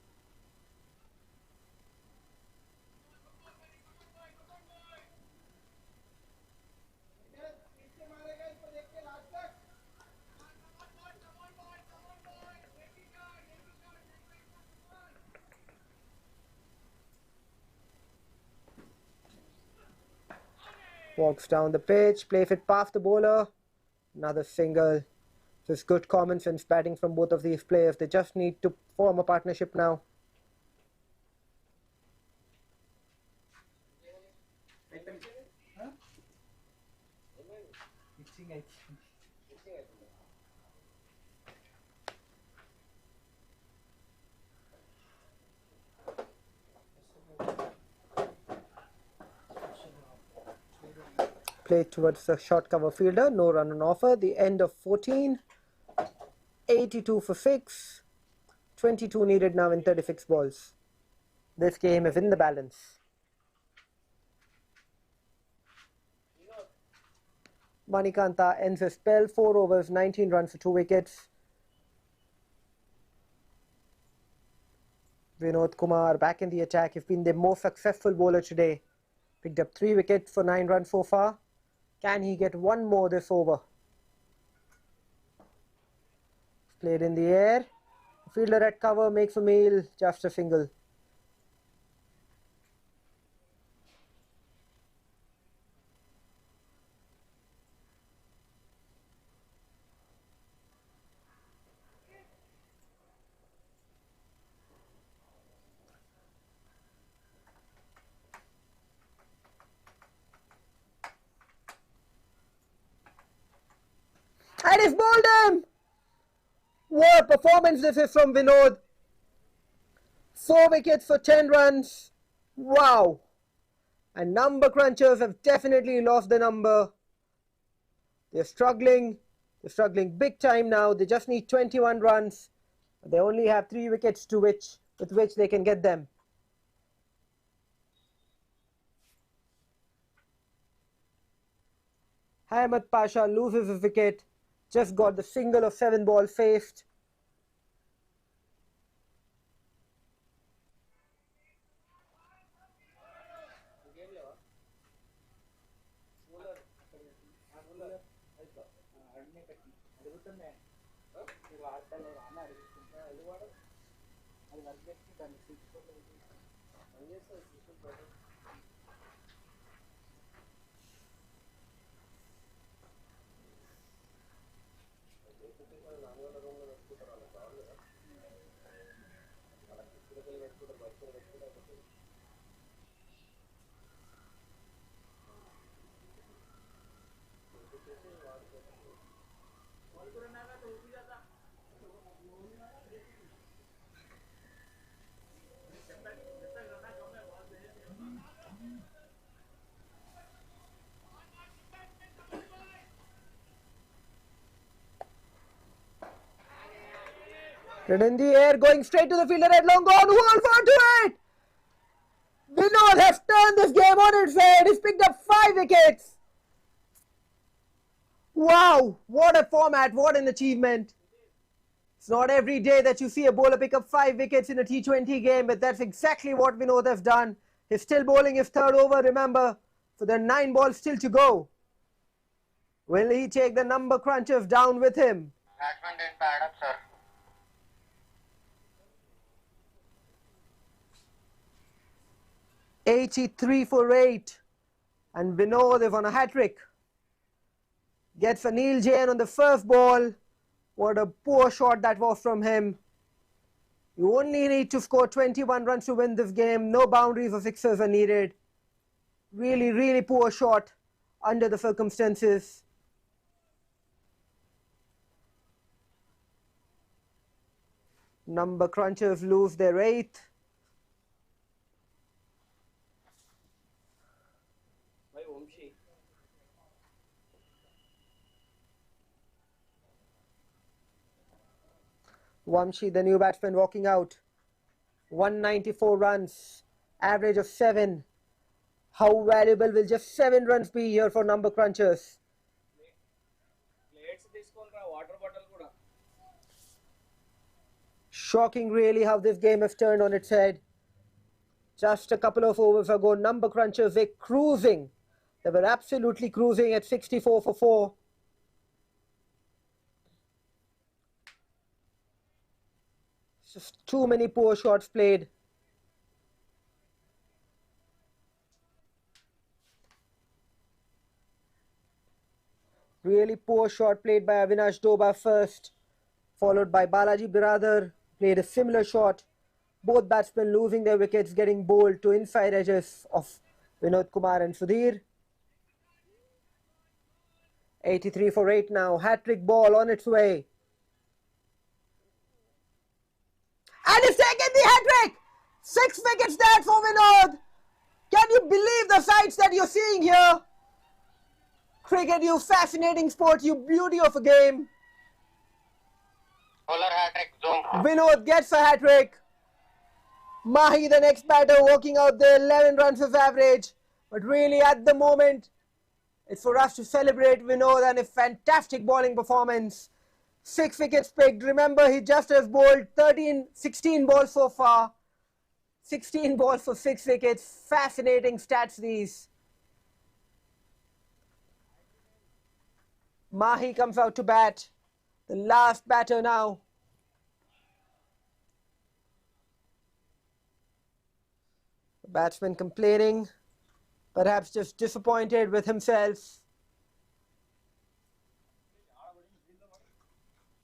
Walks down the pitch, plays it past the bowler. Another single. This is good common sense batting from both of these players. They just need to form a partnership now. Played towards the short cover fielder, no run on offer. The end of 14, 82 for 6, 22 needed now in 36 balls. This game is in the balance. Manikantha ends his spell, 4 overs, 19 runs for 2 wickets. Vinod Kumar back in the attack. He's been the most successful bowler today. Picked up 3 wickets for 9 runs so far. Can he get one more this over? Played in the air. Fielder at cover makes a meal, just a single. And he's bowled him! What a performance this is from Vinod. 4 wickets for 10 runs. Wow! And number crunchers have definitely lost the number. They're struggling. They're struggling big time now. They just need 21 runs. They only have 3 wickets with which they can get them. Ahmed Pasha loses his wicket. Just got the single of 7 balls faced. It in the air, going straight to the fielder at long on. Hold on to it! Vinod has turned this game on its head. He's picked up 5 wickets. Wow, what a format, what an achievement. It's not every day that you see a bowler pick up 5 wickets in a T20 game, but that's exactly what Vinod has done. He's still bowling his 3rd over, remember, for the 9 balls still to go. Will he take the number crunchers down with him? Batsman didn't pad up, sir. 𝗙𝗃 3 for 8, and Vinod is on a hat-trick. Gets Anil Jain on the first ball. What a poor shot that was from him. You only need to score 21 runs to win this game. No boundaries or sixes are needed. Really, really poor shot under the circumstances. Number crunchers lose their 8th. 𝗬𝗁𝐺, the new batsman, walking out. 194 runs, average of 7. How valuable will just 7 runs be here for number crunchers? Shocking really how this game has turned on its head. Just a couple of overs ago, number crunchers were cruising. They were absolutely cruising at 64 for 4. Just too many poor shots played. Really poor shot played by Avinash Dobha first, followed by Balaji Biradar, played a similar shot. Both batsmen losing their wickets, getting bowled to inside edges of Vinod Kumar and Sudhir. 83 for 8 now, hat-trick ball on its way. And he's taken the hat-trick! 6 wickets there for Vinod. Can you believe the sights that you're seeing here? Cricket, you fascinating sport, you beauty of a game. Hat-trick, zoom. Vinod gets a hat-trick. Mahi, the next batter, working out the 11 runs of average. But really, at the moment, it's for us to celebrate Vinod and a fantastic bowling performance. 6 wickets picked. Remember, he just has bowled 16 balls so far. 16 balls for 6 wickets. Fascinating stats, these. Mahi comes out to bat. The last batter now. The batsman complaining, perhaps just disappointed with himself.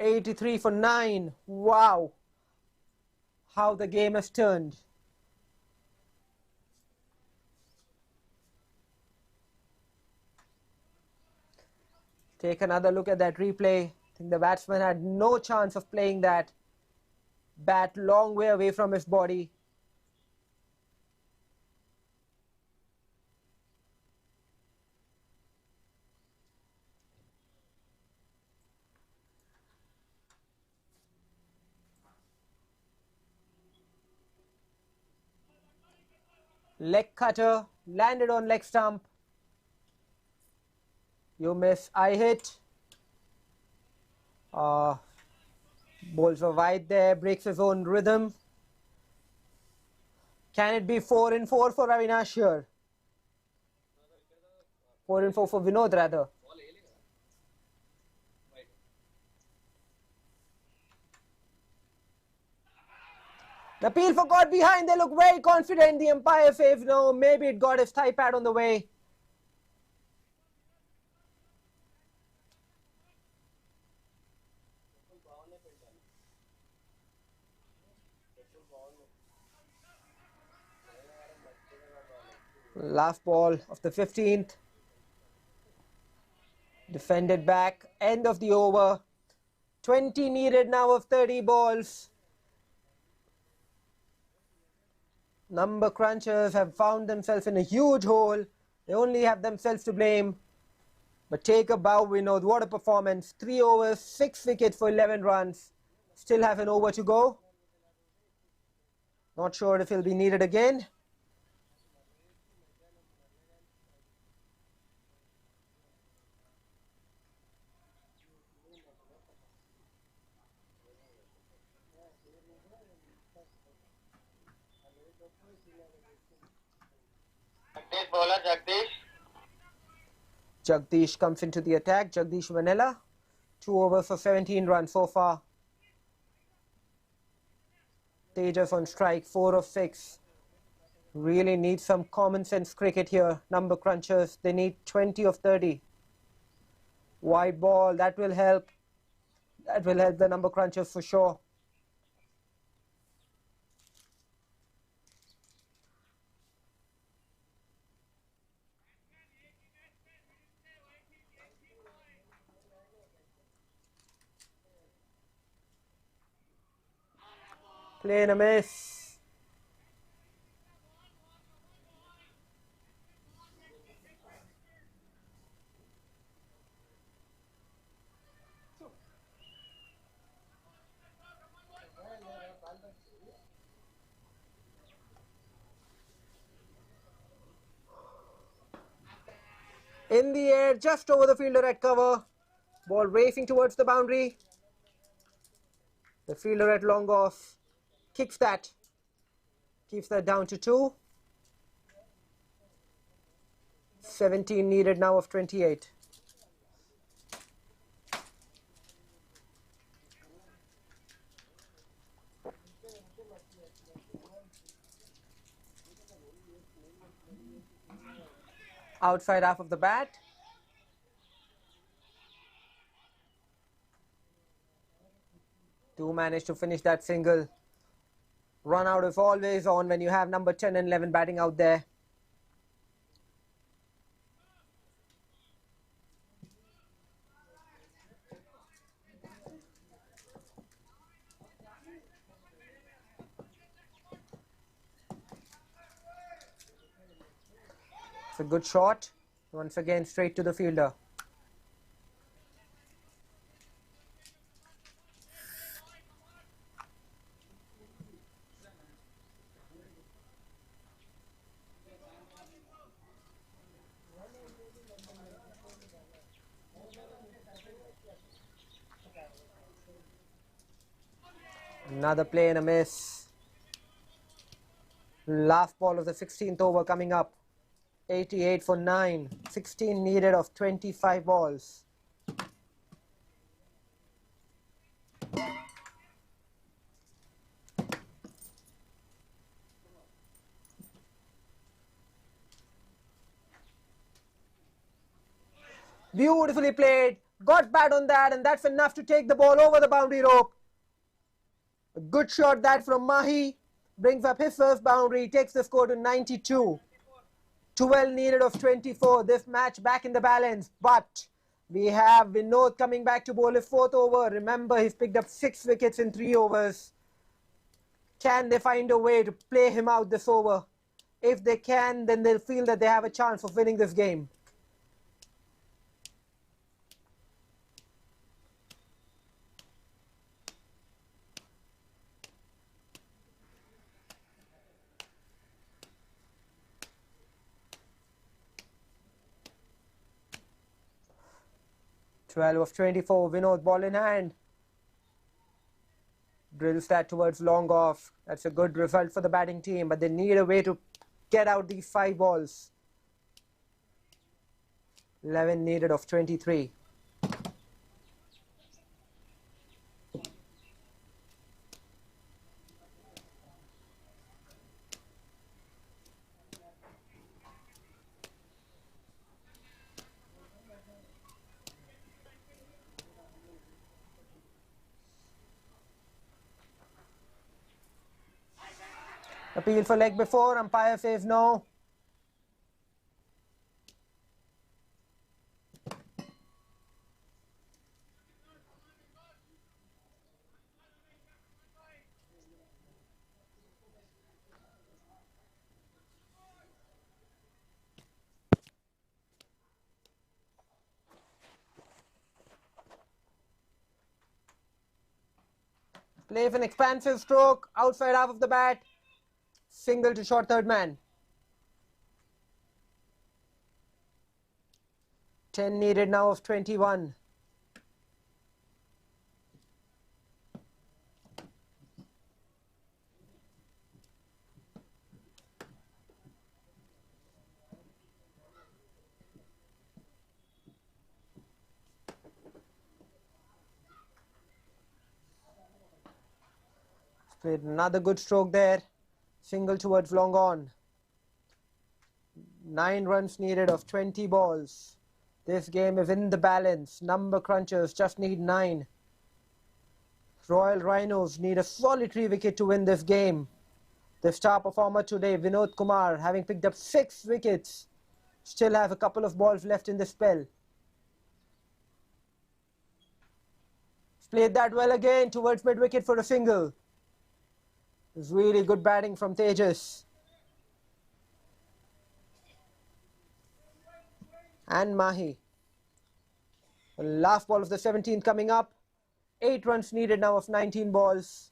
83 for 9. Wow. How the game has turned. Take another look at that replay. I think the batsman had no chance of playing that. Bat long way away from his body. Leg cutter, landed on leg stump. You miss, I hit. Bowls are wide there, breaks his own rhythm. Can it be 4 in 4 for Avinash here? 4 in 4 for Vinod rather. The 𝗵𝗆 got behind, they look very confident. The umpire says no, maybe it got his thigh pad on the way. Last ball of the 15th. Defended back, end of the over. 20 needed now of 30 balls. Number crunchers have found themselves in a huge hole. They only have themselves to blame. But take a bow, Vinod. What a performance. 3 overs, 6 wickets for 11 runs. Still have an over to go. Not sure if he'll be needed again. Bowler Jagdish. Jagdish comes into the attack. Jagdish Vanilla. 2 overs for 17 runs so far. Tejas on strike, 4 of 6. Really need some common sense cricket here. Number crunchers, they need 20 of 30. Wide ball, that will help. That will help the number crunchers for sure. Play and a miss. In the air, just over the fielder at cover. Ball racing towards the boundary. The fielder at long off kicks that. Keeps that down to 2. 17 needed now of 28. Outside half of the bat. Do manage to finish that single. Run out is always on when you have number 10 and 11 batting out there. It's a good shot. Once again, straight to the fielder. Another play and a miss. Last ball of the 16th over coming up. 88 for 9. 16 needed of 25 balls. Beautifully played. Got bat on that, and that's enough to take the ball over the boundary rope. A good shot that from Mahi. Brings up his first boundary. Takes the score to 92. 12 needed of 24. This match back in the balance. But we have Vinod coming back to bowl his 4th over. Remember, he's picked up 6 wickets in 3 overs. Can they find a way to play him out this over? If they can, then they'll feel that they have a chance of winning this game. Twelve of 24, Vinod ball in hand. Drills that towards long off. That's a good result for the batting team, but they need a way to get out these 5 balls. 11 needed of 23. Appeal for leg before, umpire says no. Plays an expansive stroke, outside half of the bat. Single to short third man. 10 needed now of 21. Played another good stroke there. Single towards long on. 9 runs needed of 20 balls. This game is in the balance. Number crunchers just need 9. Royal Rhinos need a solitary wicket to win this game. The star performer today, Vinod Kumar, having picked up 6 wickets, still have a couple of balls left in the spell. Played that well again towards mid-wicket for a single. It's really good batting from Tejas. And Mahi. The last ball of the 17th coming up. 8 runs needed now of 19 balls.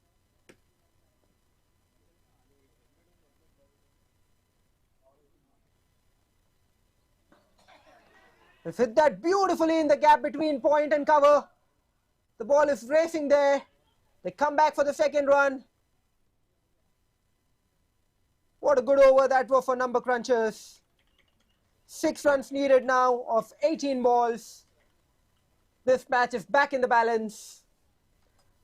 They've hit that beautifully in the gap between point and cover. The ball is racing there. They come back for the second run. What a good over that was for number crunchers. 6 runs needed now of 18 balls. This match is back in the balance.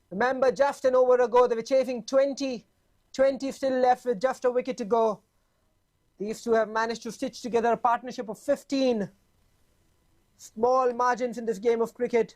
Remember, just an over ago, they were chasing 20 still left with just a wicket to go. These two have managed to stitch together a partnership of 15. Small margins in this game of cricket.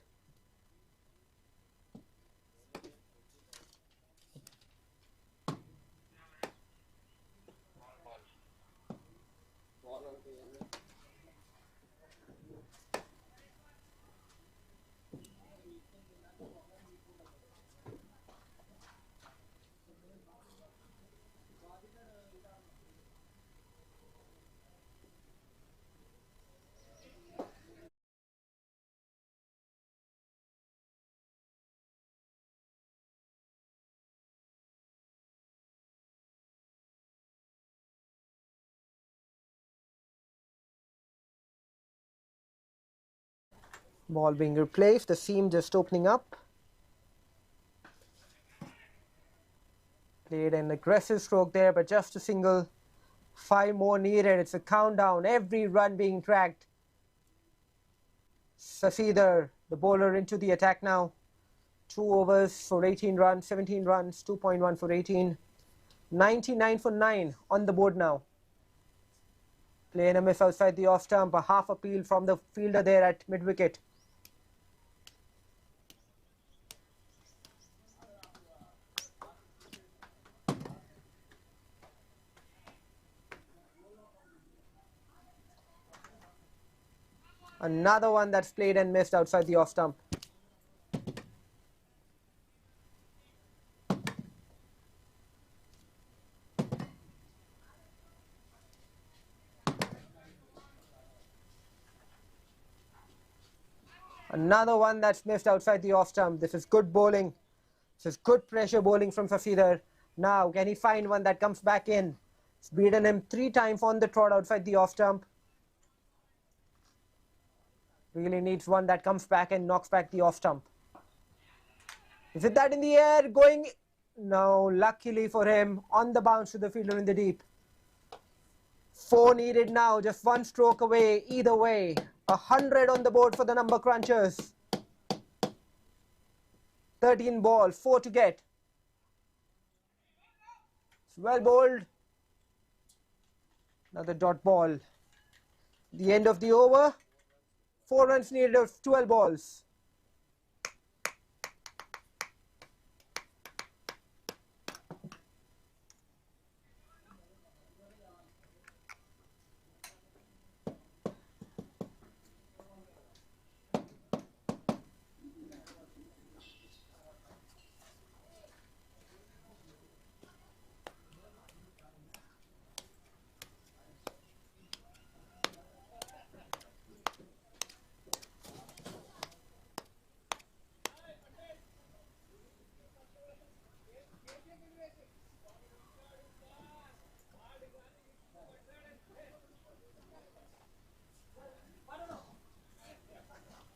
Ball being replaced, the seam just opening up. Played an aggressive stroke there, but just a single. 5 more needed. It's a countdown. Every run being tracked. 𝗪, the bowler, into the attack now. 2 overs for 18 runs, 17 runs, 2.1 for 18. 99 for 9 on the board now. Playing a miss outside the off stump, a half appeal from the fielder there at mid-wicket. Another one that's played and missed outside the off stump. Another one that's missed outside the off stump. This is good bowling. This is good pressure bowling from 𝗪. Now, can he find one that comes back in? It's beaten him 3 times on the trot outside the off stump. Really needs one that comes back and knocks back the off stump. Is it that in the air? Going? No, luckily for him, on the bounce to the fielder in the deep. 4 needed now, just 1 stroke away, either way. 100 on the board for the number crunchers. 13 ball, 4 to get. It's well bowled. Another dot ball. The end of the over. 4 runs needed of 12 balls.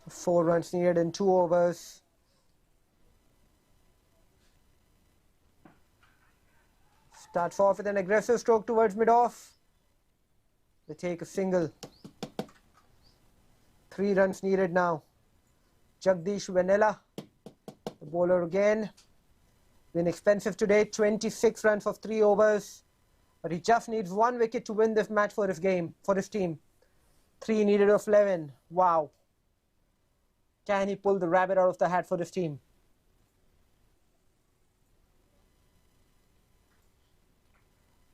Four runs needed in 2 overs. Starts off with an aggressive stroke towards mid-off. They take a single. 3 runs needed now. 𝗪𝗪𝗛, the bowler again. Been expensive today, 26 runs of 3 overs. But he just needs 1 wicket to win this match for his game, for his team. 3 needed of 11. Wow. Can he pull the rabbit out of the hat for his team?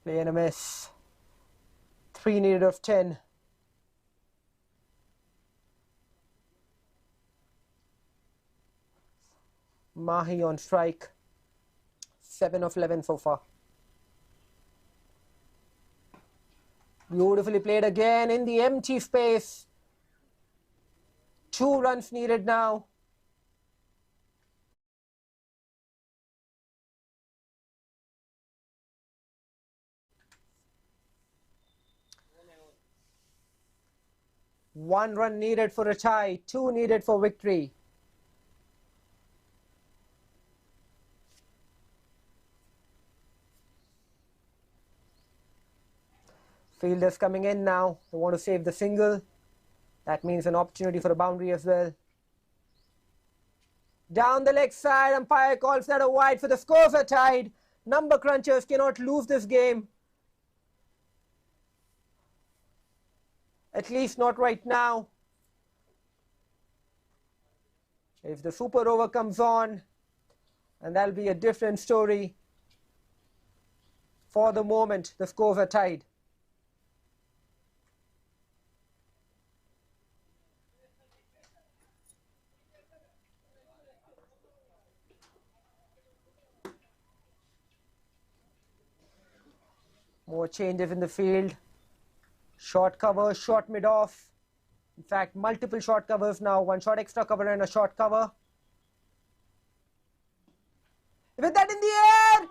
Play and a miss. 3 needed of 10. Mahi on strike. 7 of 11 so far. Beautifully played again in the empty space. 2 runs needed now. 1 run needed for a tie, 2 needed for victory. Fielders coming in now. They want to save the single. That means an opportunity for a boundary as well. Down the leg side, umpire calls that a wide for the scores are tied. Number crunchers cannot lose this game. At least not right now. If the super over comes on, and that'll be a different story. For the moment, the scores are tied. More changes in the field. Short cover, short mid-off. In fact, multiple short covers now. 1 short extra cover and a short cover. With that in the air!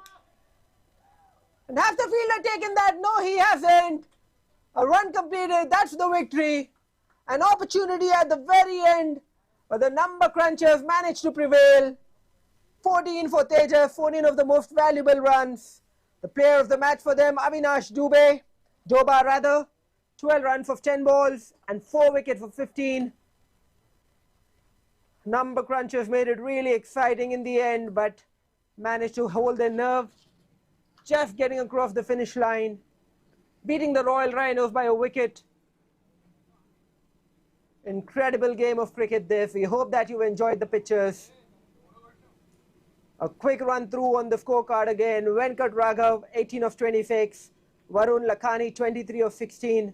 And has the fielder taken that? No, he hasn't. A run completed. That's the victory. An opportunity at the very end. But the number crunchers managed to prevail. 14 for Tejas, 14 of the most valuable runs. The player of the match for them, Avinash 𝗬𝗏 12 runs of 10 balls and 4 wickets for 15. Number crunchers made it really exciting in the end, but managed to hold their nerve. Just getting across the finish line, beating the Royal Rhinos by a wicket. Incredible game of cricket this. We hope that you enjoyed the pictures. A quick run through on the scorecard again. Venkat 18 of 26. Varun Lakhani 23 of 16.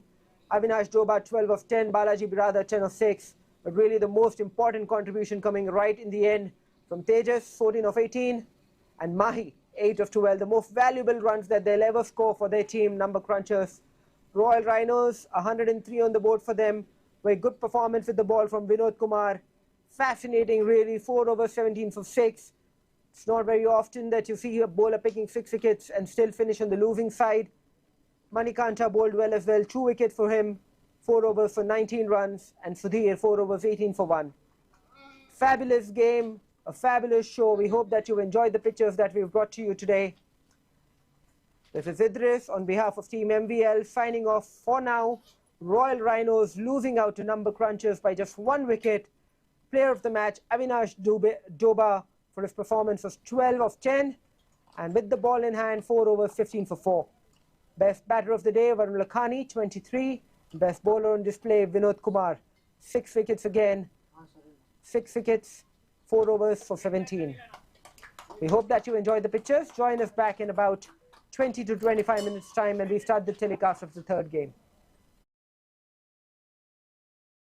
Avinash 𝗬𝗏 12 of 10. Balaji Biradar 10 of 6. But really the most important contribution coming right in the end from Tejas 14 of 18. And Mahi 8 of 12. The most valuable runs that they'll ever score for their team, number crunchers. Royal Rhinos 103 on the board for them. Very good performance with the ball from Vinod Kumar. Fascinating really. 4 over 17 for 6. It's not very often that you see a bowler picking 6 wickets and still finish on the losing side. Manikanta bowled well as well. 2 wickets for him. 4 overs for 19 runs. And Sudhir 4 overs 18 for 1. Fabulous game. A fabulous show. We hope that you enjoyed the pictures that we've brought to you today. This is Idris on behalf of Team MVL signing off for now. Royal Rhinos losing out to number crunchers by just 1 wicket. Player of the match, Avinash 𝗬𝗏 for his performance was 12 of 10. And with the ball in hand, 4 overs 15 for 4. Best batter of the day, Varun Lakhani, 23. Best bowler on display, Vinod Kumar. 6 wickets again. 6 wickets, 4 overs for 17. We hope that you enjoyed the pictures. Join us back in about 20 to 25 minutes time and we start the telecast of the 3rd game.